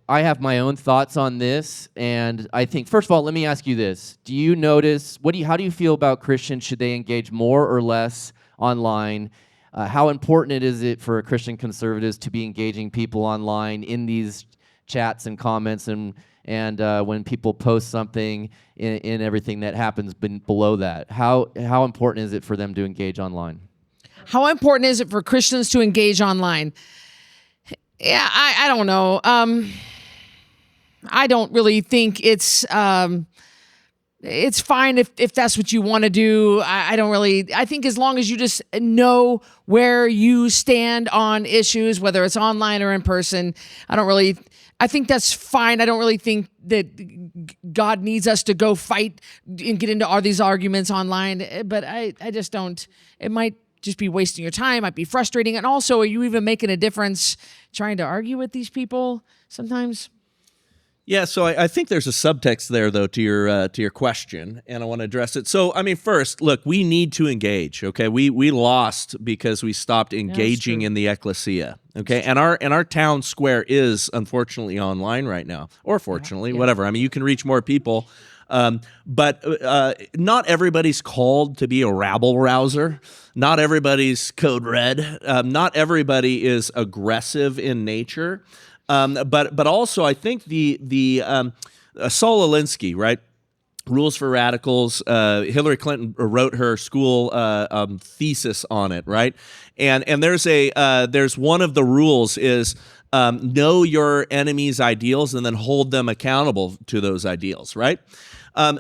have my own thoughts on this, and I think, first of all, let me ask you this. Do you notice, how do you feel about Christians? Should they engage more or less online? How important is it for Christian conservatives to be engaging people online in these chats and comments, and when people post something in everything that happens below that? How important is it for them to engage online? How important is it for Christians to engage online? Yeah, I don't know. I don't really think it's fine if that's what you want to do. I think as long as you just know where you stand on issues, whether it's online or in person, I think that's fine. I don't really think that God needs us to go fight and get into all these arguments online, but I just don't. It might just be wasting your time, might be frustrating. And also, are you even making a difference trying to argue with these people sometimes? Yeah, so I think there's a subtext there, though, to your question, and I want to address it. So, first, look, we need to engage. Okay, we lost because we stopped engaging in the ecclesia. Okay, and our town square is unfortunately online right now, or fortunately, whatever. You can reach more people. But not everybody's called to be a rabble rouser. Not everybody's code red. Not everybody is aggressive in nature. But also, I think the Saul Alinsky, right? Rules for Radicals. Hillary Clinton wrote her school thesis on it, right? And there's one of the rules is know your enemy's ideals and then hold them accountable to those ideals, right?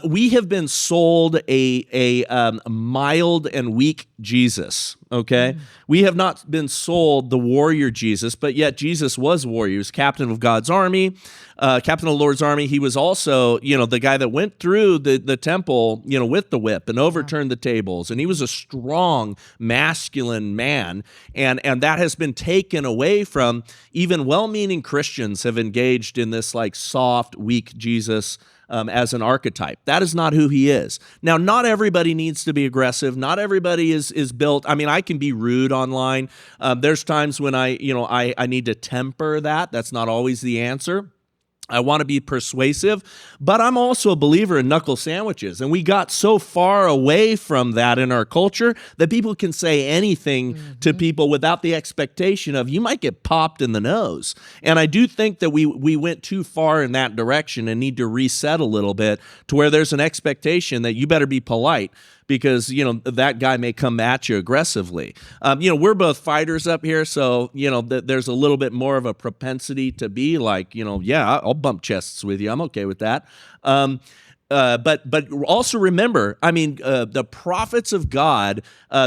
We have been sold a mild and weak Jesus, okay? We have not been sold the warrior Jesus, but yet Jesus was warrior. He was captain of God's army, captain of the Lord's army. He was also, the guy that went through the temple, with the whip and overturned the tables. And he was a strong, masculine man. And that has been taken away from even well-meaning Christians have engaged in this like soft, weak Jesus as an archetype. That is not who he is. Now, not everybody needs to be aggressive. Not everybody is built. I can be rude online. There's times when I need to temper that. That's not always the answer. I want to be persuasive, but I'm also a believer in knuckle sandwiches. And we got so far away from that in our culture that people can say anything to people without the expectation of you might get popped in the nose. And I do think that we went too far in that direction and need to reset a little bit to where there's an expectation that you better be polite, because, that guy may come at you aggressively. We're both fighters up here, so, there's a little bit more of a propensity to be like, I'll bump chests with you. I'm okay with that. But also remember, the prophets of God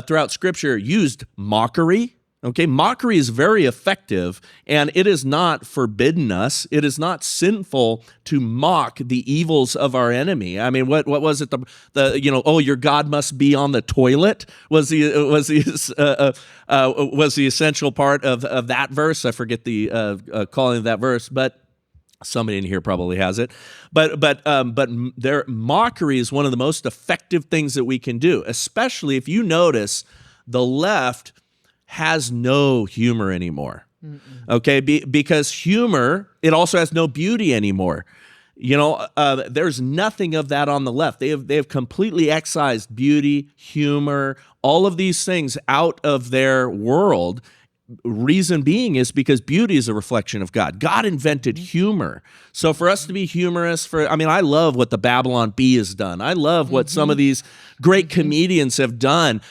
throughout Scripture used mockery. Okay, mockery is very effective, and it is not forbidden us. It is not sinful to mock the evils of our enemy. What was it? Your God must be on the toilet was the essential part of that verse. I forget the calling of that verse, but Somebody in here probably has it, but their mockery is one of the most effective things that we can do, especially if you notice the left has no humor anymore. Okay, because humor, it also has no beauty anymore. There's nothing of that on the left. They have completely excised beauty, humor, all of these things out of their world. Reason being is because beauty is a reflection of God. God invented humor. So for us to be humorous, I love what the Babylon Bee has done. I love what some of these great comedians have done.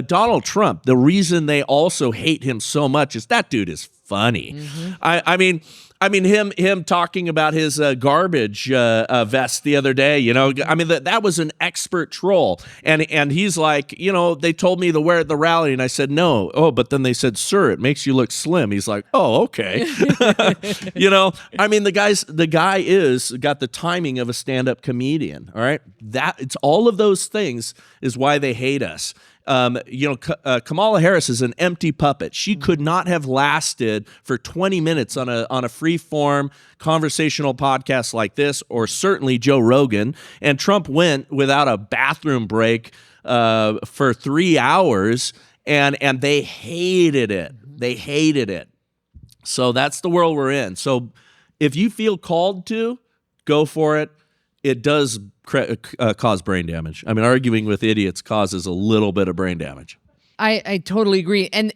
Donald Trump, the reason they also hate him so much is that dude is funny. Him talking about his garbage vest the other day, that was an expert troll. And he's like, they told me to wear it at the rally. And I said, no. Oh, but then they said, sir, it makes you look slim. He's like, oh, okay. The guy is got the timing of a stand-up comedian. All right. It's all of those things is why they hate us. Kamala Harris is an empty puppet. She could not have lasted for 20 minutes on a free-form conversational podcast like this, or certainly Joe Rogan. And Trump went without a bathroom break for 3 hours, and they hated it. They hated it. So that's the world we're in. So if you feel called to, go for it. It does cause brain damage. Arguing with idiots causes a little bit of brain damage. I totally agree. And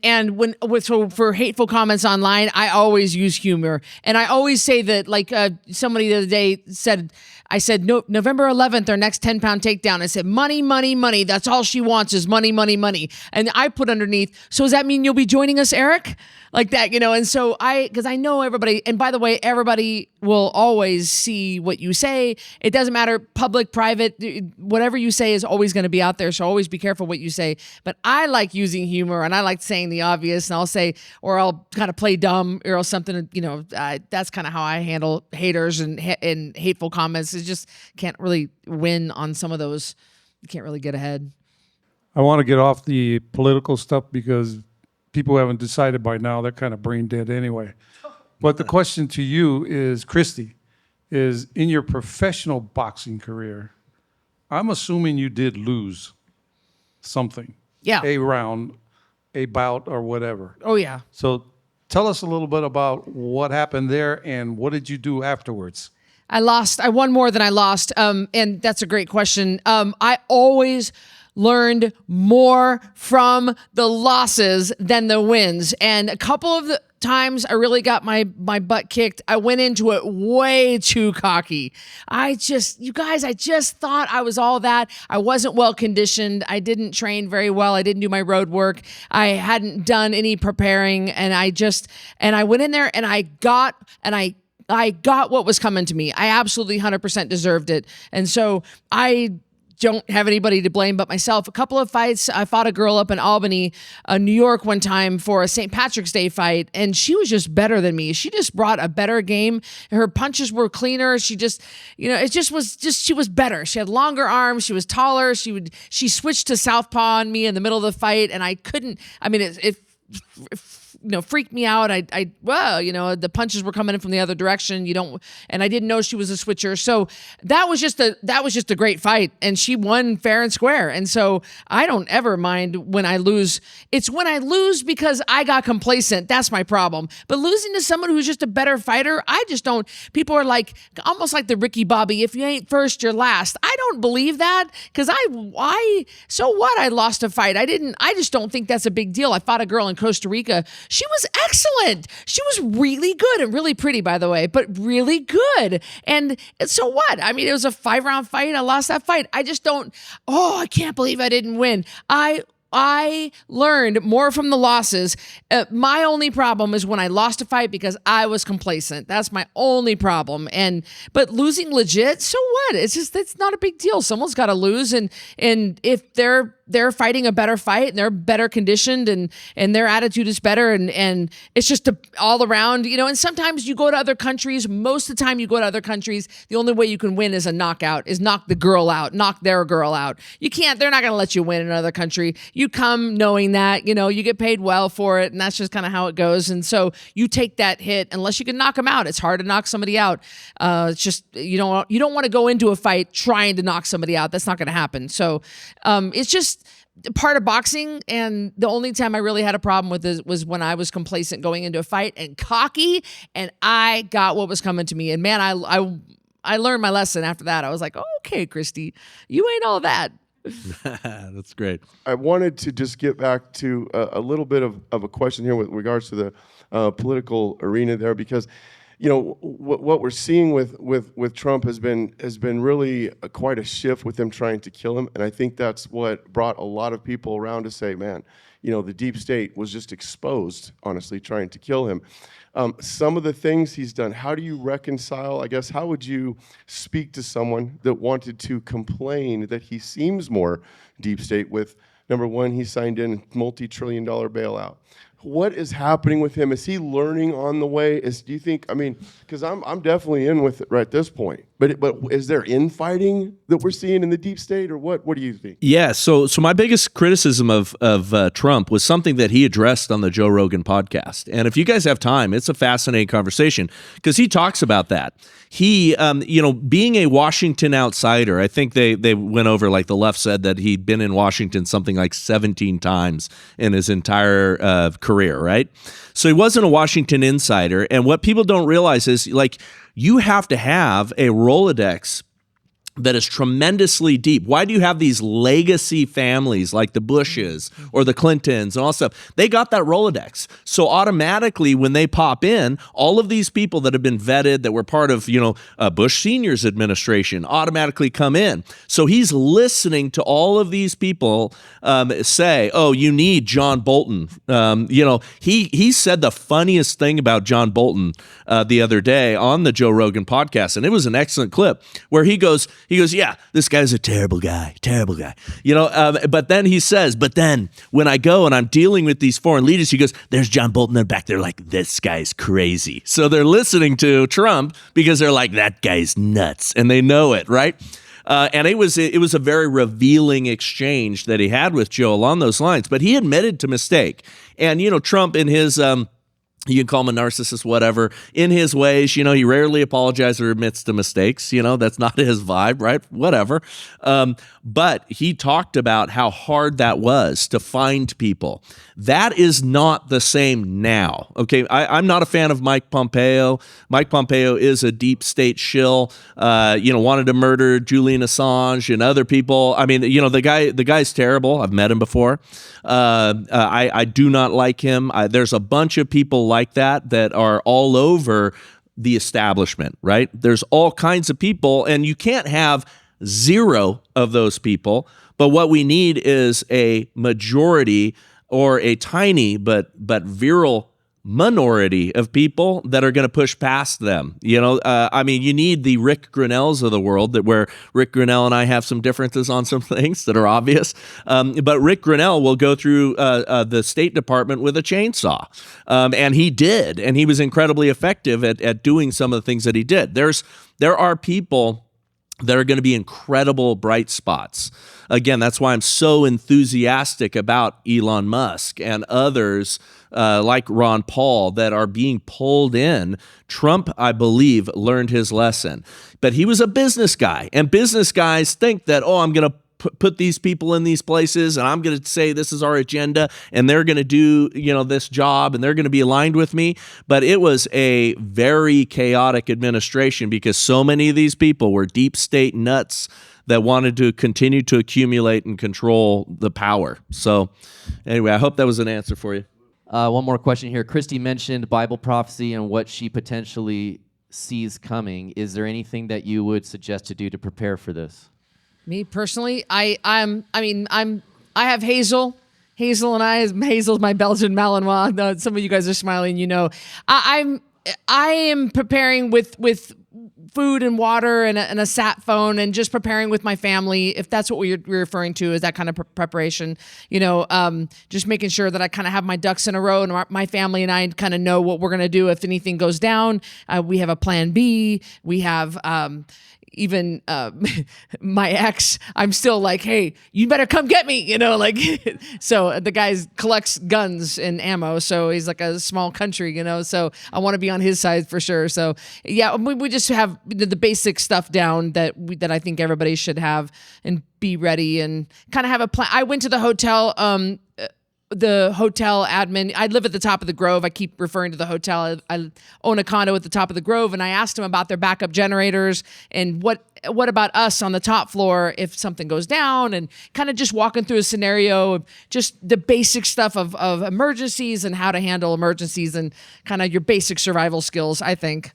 so for hateful comments online, I always use humor. And I always say that, like somebody the other day said, I said, no, November 11th, our next 10-pound takedown. I said, money, money, money. That's all she wants is money, money, money. And I put underneath, so does that mean you'll be joining us, Eric? Like that, and so because I know everybody, and by the way, everybody will always see what you say. It doesn't matter, public, private, whatever you say is always going to be out there. So always be careful what you say. But I like using humor, and I like saying the obvious, and I'll say, or I'll kind of play dumb or something, that's kind of how I handle haters and hateful comments. It just can't really win on some of those. You can't really get ahead. I want to get off the political stuff because people haven't decided by now. They're kind of brain dead anyway. But the question to you is, Cristy, is in your professional boxing career, I'm assuming you did lose something. Yeah. A round, a bout, or whatever. Oh, yeah. So tell us a little bit about what happened there and what did you do afterwards? I won more than I lost. And that's a great question. I always learned more from the losses than the wins. And a couple of the times I really got my butt kicked, I went into it way too cocky. I just thought I was all that. I wasn't well conditioned. I didn't train very well. I didn't do my road work. I hadn't done any preparing. And I went in there and I got what was coming to me. I absolutely 100% deserved it. And so I don't have anybody to blame but myself. A couple of fights, I fought a girl up in Albany, New York one time for a St. Patrick's Day fight, and she was just better than me. She just brought a better game. Her punches were cleaner. She just, she was better. She had longer arms. She was taller. She switched to southpaw on me in the middle of the fight, and I couldn't, it freaked me out. The punches were coming in from the other direction. And I didn't know she was a switcher. So that was just a great fight, and she won fair and square. And so I don't ever mind when I lose. It's when I lose because I got complacent. That's my problem. But losing to someone who's just a better fighter, I just don't. People are like, almost like the Ricky Bobby, if you ain't first, you're last. I don't believe that because so what? I lost a fight. I just don't think that's a big deal. I fought a girl in Costa Rica. She was excellent. She was really good and really pretty, by the way, but really good. And so what? It was a 5-round fight. I lost that fight. I just don't, I can't believe I didn't win. I learned more from the losses. My only problem is when I lost a fight because I was complacent. That's my only problem. But losing legit, so what? It's not a big deal. Someone's got to lose. And if they're they're fighting a better fight and they're better conditioned and their attitude is better and it's just all around, and sometimes you go to other countries. Most of the time you go to other countries, the only way you can win is a knockout, is knock the girl out, knock their girl out. They're not going to let you win in another country. You come knowing that, you get paid well for it, and that's just kind of how it goes. And so you take that hit unless you can knock them out. It's hard to knock somebody out. It's just, you don't want to go into a fight trying to knock somebody out. That's not going to happen. So it's just part of boxing. And the only time I really had a problem with it was when I was complacent going into a fight and cocky, and I got what was coming to me. And man, I learned my lesson after that. I was like, oh, okay, Cristy, you ain't all that. That's great. I wanted to just get back to a little bit of a question here with regards to the political arena there, because what we're seeing with Trump has been really quite a shift with them trying to kill him, and I think that's what brought a lot of people around to say, man, the deep state was just exposed, honestly, trying to kill him. Some of the things he's done, how do you reconcile, I guess, how would you speak to someone that wanted to complain that he seems more deep state with, number one, he signed in multi-trillion-dollar bailout. What is happening with him? Is he learning on the way? Do you think, because I'm definitely in with it right at this point, but is there infighting that we're seeing in the deep state, or what do you think? Yeah, so my biggest criticism of Trump was something that he addressed on the Joe Rogan podcast. And if you guys have time, it's a fascinating conversation because he talks about that. He, being a Washington outsider, I think they went over, like the left said, that he'd been in Washington something like 17 times in his entire career, right? So he wasn't a Washington insider. And what people don't realize is, like, you have to have a Rolodex that is tremendously deep. Why do you have these legacy families like the Bushes or the Clintons and all that stuff? They got that Rolodex. So automatically when they pop in, all of these people that have been vetted, that were part of, Bush Senior's administration, automatically come in. So he's listening to all of these people say, oh, you need John Bolton. He said the funniest thing about John Bolton the other day on the Joe Rogan podcast, and it was an excellent clip where he goes, yeah, this guy's a terrible guy. But then he says, but then when I go and I'm dealing with these foreign leaders, he goes, there's John Bolton in the back. They're like, this guy's crazy. So they're listening to Trump because they're like, that guy's nuts. And they know it, right? And it was a very revealing exchange that he had with Joe along those lines. But he admitted to mistake. And, Trump in his... you can call him a narcissist, whatever. In his ways, he rarely apologizes or admits to mistakes. That's not his vibe, right? Whatever. But he talked about how hard that was to find people. That is not the same now. Okay, I'm not a fan of Mike Pompeo. Mike Pompeo is a deep state shill. Wanted to murder Julian Assange and other people. The guy's terrible. I've met him before. I do not like him. There's a bunch of people like that are all over the establishment, right? There's all kinds of people, and you can't have zero of those people. But what we need is a majority or a tiny but virile minority of people that are going to push past them. You need the Rick Grinnells of the world, where Rick Grinnell and I have some differences on some things that are obvious. But Rick Grinnell will go through the State Department with a chainsaw. And he did. And he was incredibly effective at doing some of the things that he did. There are people that are going to be incredible bright spots. Again, that's why I'm so enthusiastic about Elon Musk and others like Ron Paul that are being pulled in. Trump, I believe, learned his lesson. But he was a business guy, and business guys think that, I'm going to put these people in these places, and I'm going to say this is our agenda, and they're going to do this job, and they're going to be aligned with me. But it was a very chaotic administration because so many of these people were deep state nuts that wanted to continue to accumulate and control the power. So anyway, I hope that was an answer for you. One more question here. Cristy mentioned Bible prophecy and what she potentially sees coming. Is there anything that you would suggest to do to prepare for this? Me personally, I have Hazel. Hazel and Hazel's my Belgian Malinois. Some of you guys are smiling, I am preparing with food and water and a sat phone and just preparing with my family, if that's what we're referring to, is that kind of preparation, just making sure that I kind of have my ducks in a row and my family and I kind of know what we're going to do if anything goes down. We have a plan B. We have even my ex, I'm still like, hey, you better come get me, so the guy collects guns and ammo, so he's like a small country, so I want to be on his side for sure. So yeah, we just have the basic stuff down that I think everybody should have and be ready and kind of have a plan. I went to the hotel, the hotel admin. I live at the top of the Grove. I keep referring to the hotel. I own a condo at the top of the Grove, and I asked him about their backup generators and what about us on the top floor if something goes down, and kind of just walking through a scenario of just the basic stuff of emergencies and how to handle emergencies and kind of your basic survival skills, I think.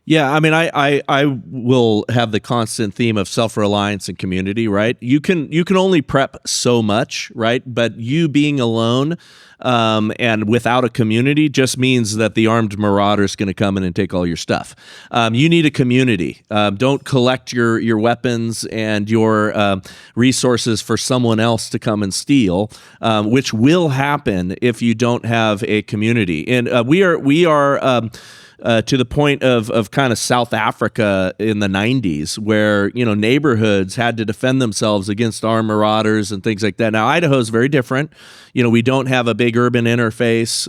Yeah, I mean, I will have the constant theme of self-reliance and community, right? You can only prep so much, right? But you being alone and without a community just means that the armed marauder is going to come in and take all your stuff. You need a community. Don't collect your weapons and your resources for someone else to come and steal, which will happen if you don't have a community. And we are. To the point of kind of South Africa in the 90s, where neighborhoods had to defend themselves against armed marauders and things like that. Now Idaho is very different. We don't have a big urban interface.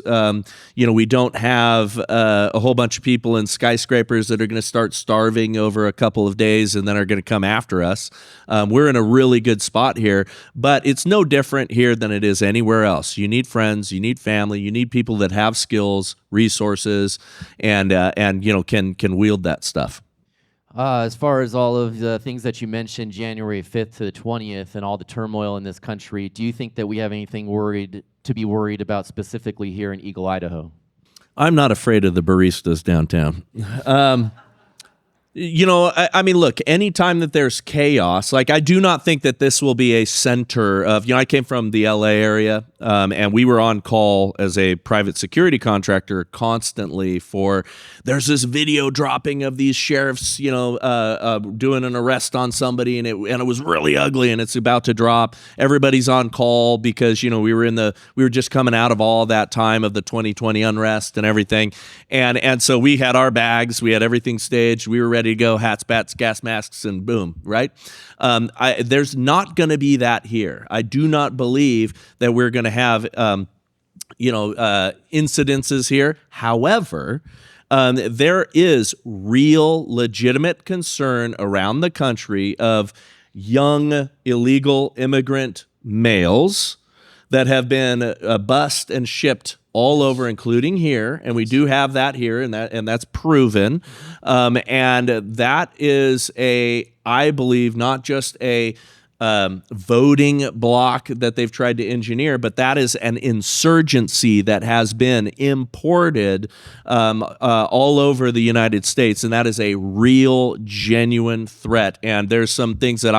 We don't have a whole bunch of people in skyscrapers that are going to start starving over a couple of days and then are going to come after us. We're in a really good spot here, but it's no different here than it is anywhere else. You need friends, you need family, you need people that have skills, resources, and can wield that stuff. As far as all of the things that you mentioned, January 5th to the 20th, and all the turmoil in this country, do you think that we have anything to be worried about specifically here in Eagle, Idaho? I'm not afraid of the baristas downtown. I mean, look, anytime that there's chaos, like I do not think that this will be a center of, I came from the LA area, and we were on call as a private security contractor constantly there's this video dropping of these sheriffs, doing an arrest on somebody, and it was really ugly, and it's about to drop. Everybody's on call because, we were just coming out of all that time of the 2020 unrest and everything. And so we had our bags, we had everything staged, we were ready to go, hats, bats, gas masks, and boom, right? There's not going to be that here. I do not believe that we're going to have, incidences here. However, there is real legitimate concern around the country of young illegal immigrant males that have been bussed and shipped all over, including here, and we do have that here, and that's proven. And that is I believe, not just a voting block that they've tried to engineer, but that is an insurgency that has been imported all over the United States, and that is a real, genuine threat. And there's some things that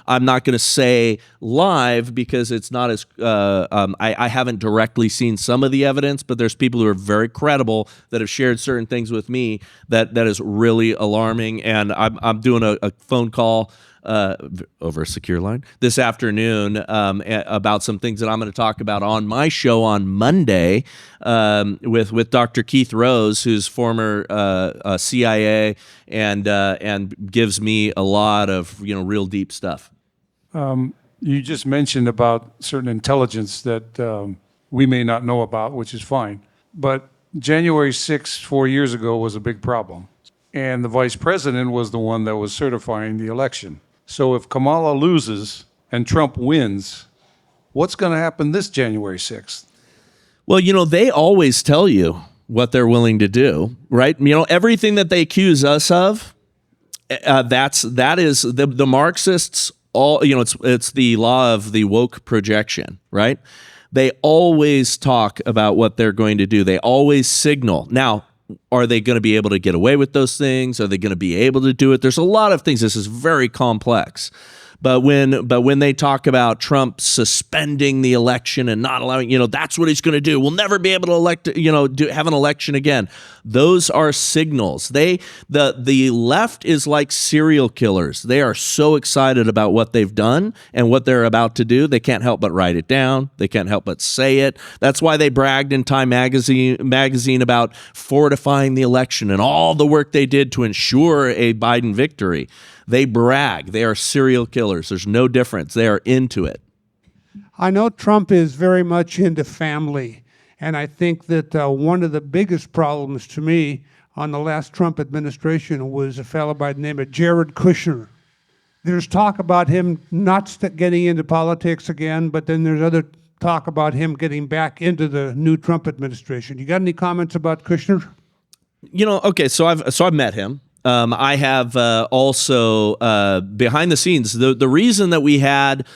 I'm not going to say live because it's not as I haven't directly seen some of the evidence, but there's people who are very credible that have shared certain things with me that is really alarming. And I'm doing a phone call over a secure line this afternoon about some things that I'm going to talk about on my show on Monday with Dr. Keith Rose, who's former CIA and gives me a lot of real deep stuff. You just mentioned about certain intelligence that we may not know about, which is fine. But January 6th, 4 years ago, was a big problem. And the vice president was the one that was certifying the election. So if Kamala loses and Trump wins, what's going to happen this January 6th? Well, they always tell you what they're willing to do, right? Everything that they accuse us of, that is the Marxists. All it's the law of the woke projection, right? They always talk about what they're going to do. They always signal. Now, are they going to be able to get away with those things? Are they going to be able to do it? There's a lot of things. This is very complex. But when they talk about Trump suspending the election and not allowing, that's what he's going to do. We'll never be able to have an election again. Those are signals. The left is like serial killers. They are so excited about what they've done and what they're about to do. They can't help but write it down. They can't help but say it. That's why they bragged in Time magazine about fortifying the election and all the work they did to ensure a Biden victory. They brag. They are serial killers. There's no difference. They are into it. I know Trump is very much into family, and I think that one of the biggest problems to me on the last Trump administration was a fellow by the name of Jared Kushner. There's talk about him not getting into politics again, but then there's other talk about him getting back into the new Trump administration. You got any comments about Kushner? Okay, so I've met him. I have also behind the scenes. The reason that we had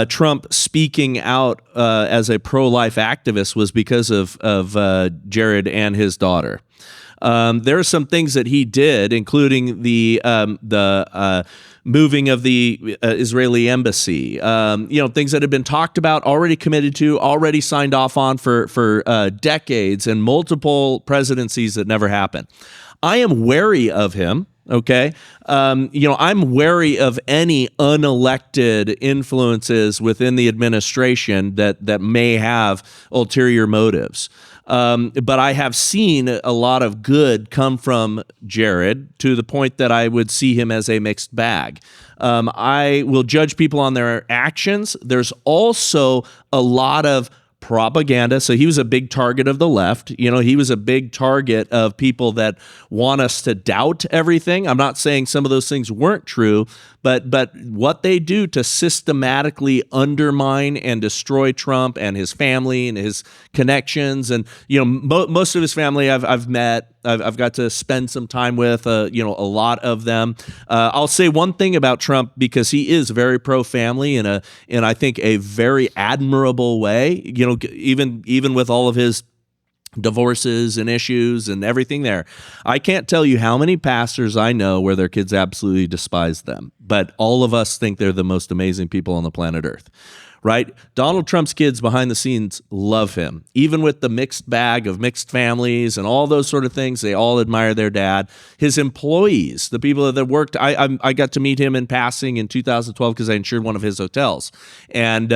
Trump speaking out as a pro-life activist was because of Jared and his daughter. There are some things that he did, including the moving of the Israeli embassy. Things that have been talked about, already committed to, already signed off on for decades and multiple presidencies that never happened. I am wary of him. Okay. I'm wary of any unelected influences within the administration that may have ulterior motives. But I have seen a lot of good come from Jared to the point that I would see him as a mixed bag. I will judge people on their actions. There's also a lot of propaganda. So he was a big target of the left. He was a big target of people that want us to doubt everything. I'm not saying some of those things weren't true, but what they do to systematically undermine and destroy Trump and his family and his connections, and most of his family I've met. I've got to spend some time with, a lot of them. I'll say one thing about Trump, because he is very pro-family in I think a very admirable way. Even with all of his divorces and issues and everything there. I can't tell you how many pastors I know where their kids absolutely despise them, but all of us think they're the most amazing people on the planet Earth. Right? Donald Trump's kids behind the scenes love him. Even with the mixed bag of mixed families and all those sort of things, they all admire their dad. His employees, the people that worked, I got to meet him in passing in 2012 because I insured one of his hotels. And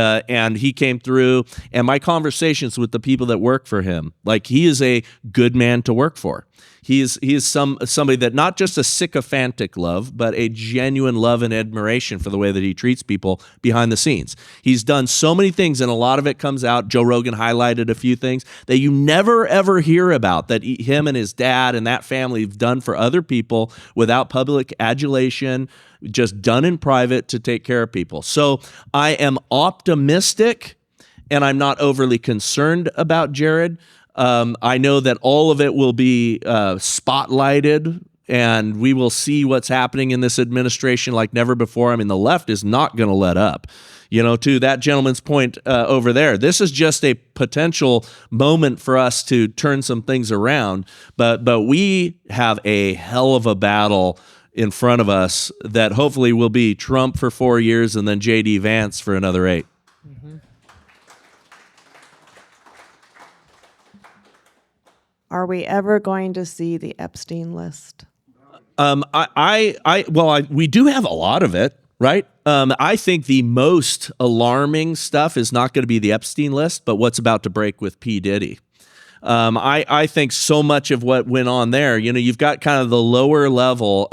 he came through, and my conversations with the people that work for him, like, he is a good man to work for. He is somebody that not just a sycophantic love, but a genuine love and admiration for the way that he treats people behind the scenes. He's done so many things, and a lot of it comes out. Joe Rogan highlighted a few things that you never, ever hear about that him and his dad and that family have done for other people without public adulation, just done in private to take care of people. So I am optimistic, and I'm not overly concerned about Jared. I know that all of it will be spotlighted, and we will see what's happening in this administration like never before. I mean, the left is not going to let up. To that gentleman's point over there, this is just a potential moment for us to turn some things around. But we have a hell of a battle in front of us that hopefully will be Trump for 4 years and then J.D. Vance for another 8. Are we ever going to see the Epstein list? We do have a lot of it, right? I think the most alarming stuff is not going to be the Epstein list, but what's about to break with P. Diddy. I think so much of what went on there, you've got kind of the lower level.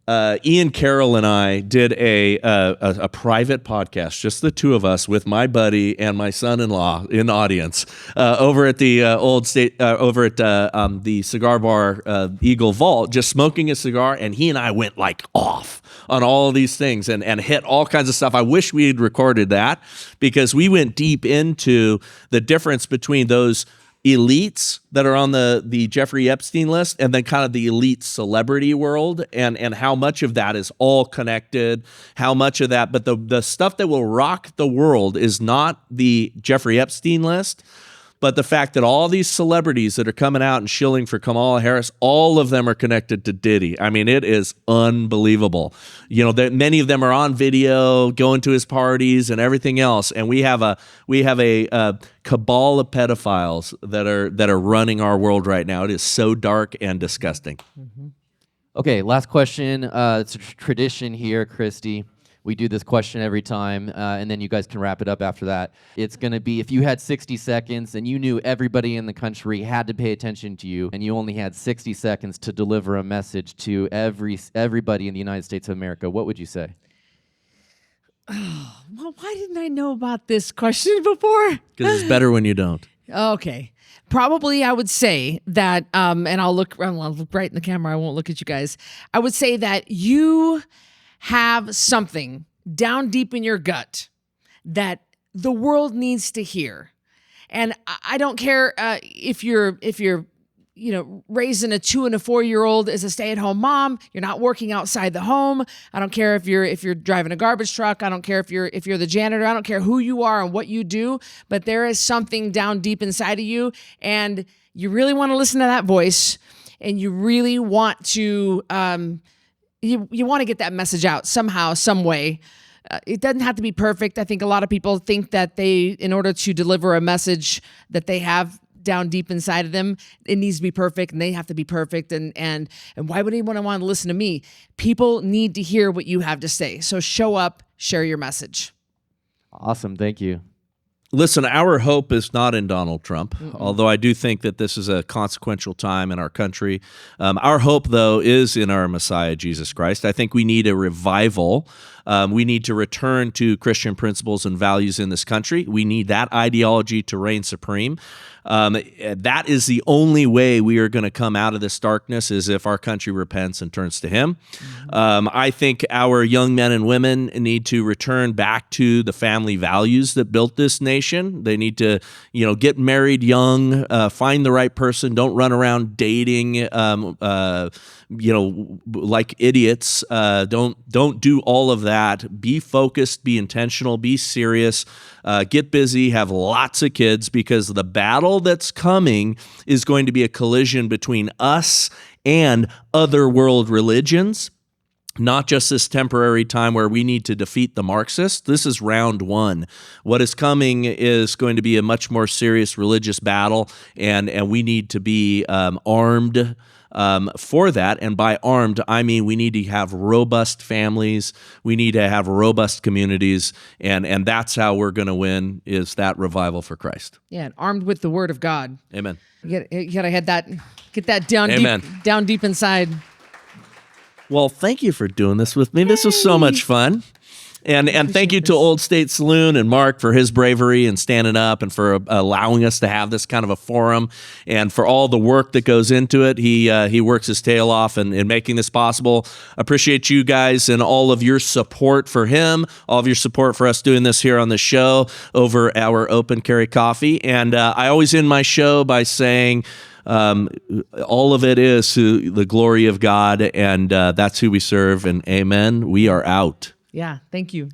Ian Carroll and I did a private podcast, just the two of us, with my buddy and my son-in-law in the audience over at the the cigar bar Eagle Vault, just smoking a cigar, and he and I went like off on all of these things and hit all kinds of stuff. I wish we had recorded that, because we went deep into the difference between those elites that are on the Jeffrey Epstein list and then kind of the elite celebrity world, and how much of that is all connected, how much of that, but the stuff that will rock the world is not the Jeffrey Epstein list. But the fact that all these celebrities that are coming out and shilling for Kamala Harris, all of them are connected to Diddy. I mean, it is unbelievable. You know, many of them are on video, going to his parties and everything else. And we have a cabal of pedophiles that are running our world right now. It is so dark and disgusting. Mm-hmm. Okay, last question. It's a tradition here, Cristy. We do this question every time, and then you guys can wrap it up after that. It's going to be, if you had 60 seconds and you knew everybody in the country had to pay attention to you, and you only had 60 seconds to deliver a message to everybody in the United States of America, what would you say? Oh, well, why didn't I know about this question before? Because it's better when you don't. Okay. Probably I would say that, and I'll look right in the camera. I won't look at you guys. I would say that you have something down deep in your gut that the world needs to hear. And I don't care if you're raising a 2 and a 4-year-old as a stay-at-home mom. You're not working outside the home. I don't care if you're driving a garbage truck. I don't care if you're the janitor. I don't care who you are and what you do. But there is something down deep inside of you, and you really want to listen to that voice, and you really want to you want to get that message out somehow, some way. It doesn't have to be perfect. I think a lot of people think that in order to deliver a message that they have down deep inside of them, it needs to be perfect, and they have to be perfect. And why would anyone want to listen to me? People need to hear what you have to say. So show up, share your message. Awesome. Thank you. Listen, our hope is not in Donald Trump, although I do think that this is a consequential time in our country. Our hope, though, is in our Messiah, Jesus Christ. I think we need a revival. We need to return to Christian principles and values in this country. We need that ideology to reign supreme. That is the only way we are going to come out of this darkness, is if our country repents and turns to Him. I think our young men and women need to return back to the family values that built this nation. They need to, get married young, find the right person. Don't run around dating, like idiots. Don't do all of that. Be focused, be intentional, be serious, get busy, have lots of kids, because the battle that's coming is going to be a collision between us and other world religions. Not just this temporary time where we need to defeat the Marxists. This is round one. What is coming is going to be a much more serious religious battle, and we need to be armed for that. And by armed, I mean we need to have robust families. We need to have robust communities, and that's how we're going to win, is that revival for Christ. Yeah, and armed with the Word of God. Amen. You gotta get that down Amen. down deep inside. Well, thank you for doing this with me. This was so much fun. And thank you to Old State Saloon and Mark for his bravery and standing up, and for allowing us to have this kind of a forum, and for all the work that goes into it. He works his tail off in making this possible. Appreciate you guys and all of your support for him, all of your support for us doing this here on the show over our Open Carry Coffee. And I always end my show by saying, all of it is to the glory of God, and that's who we serve. And amen. We are out. Yeah, thank you.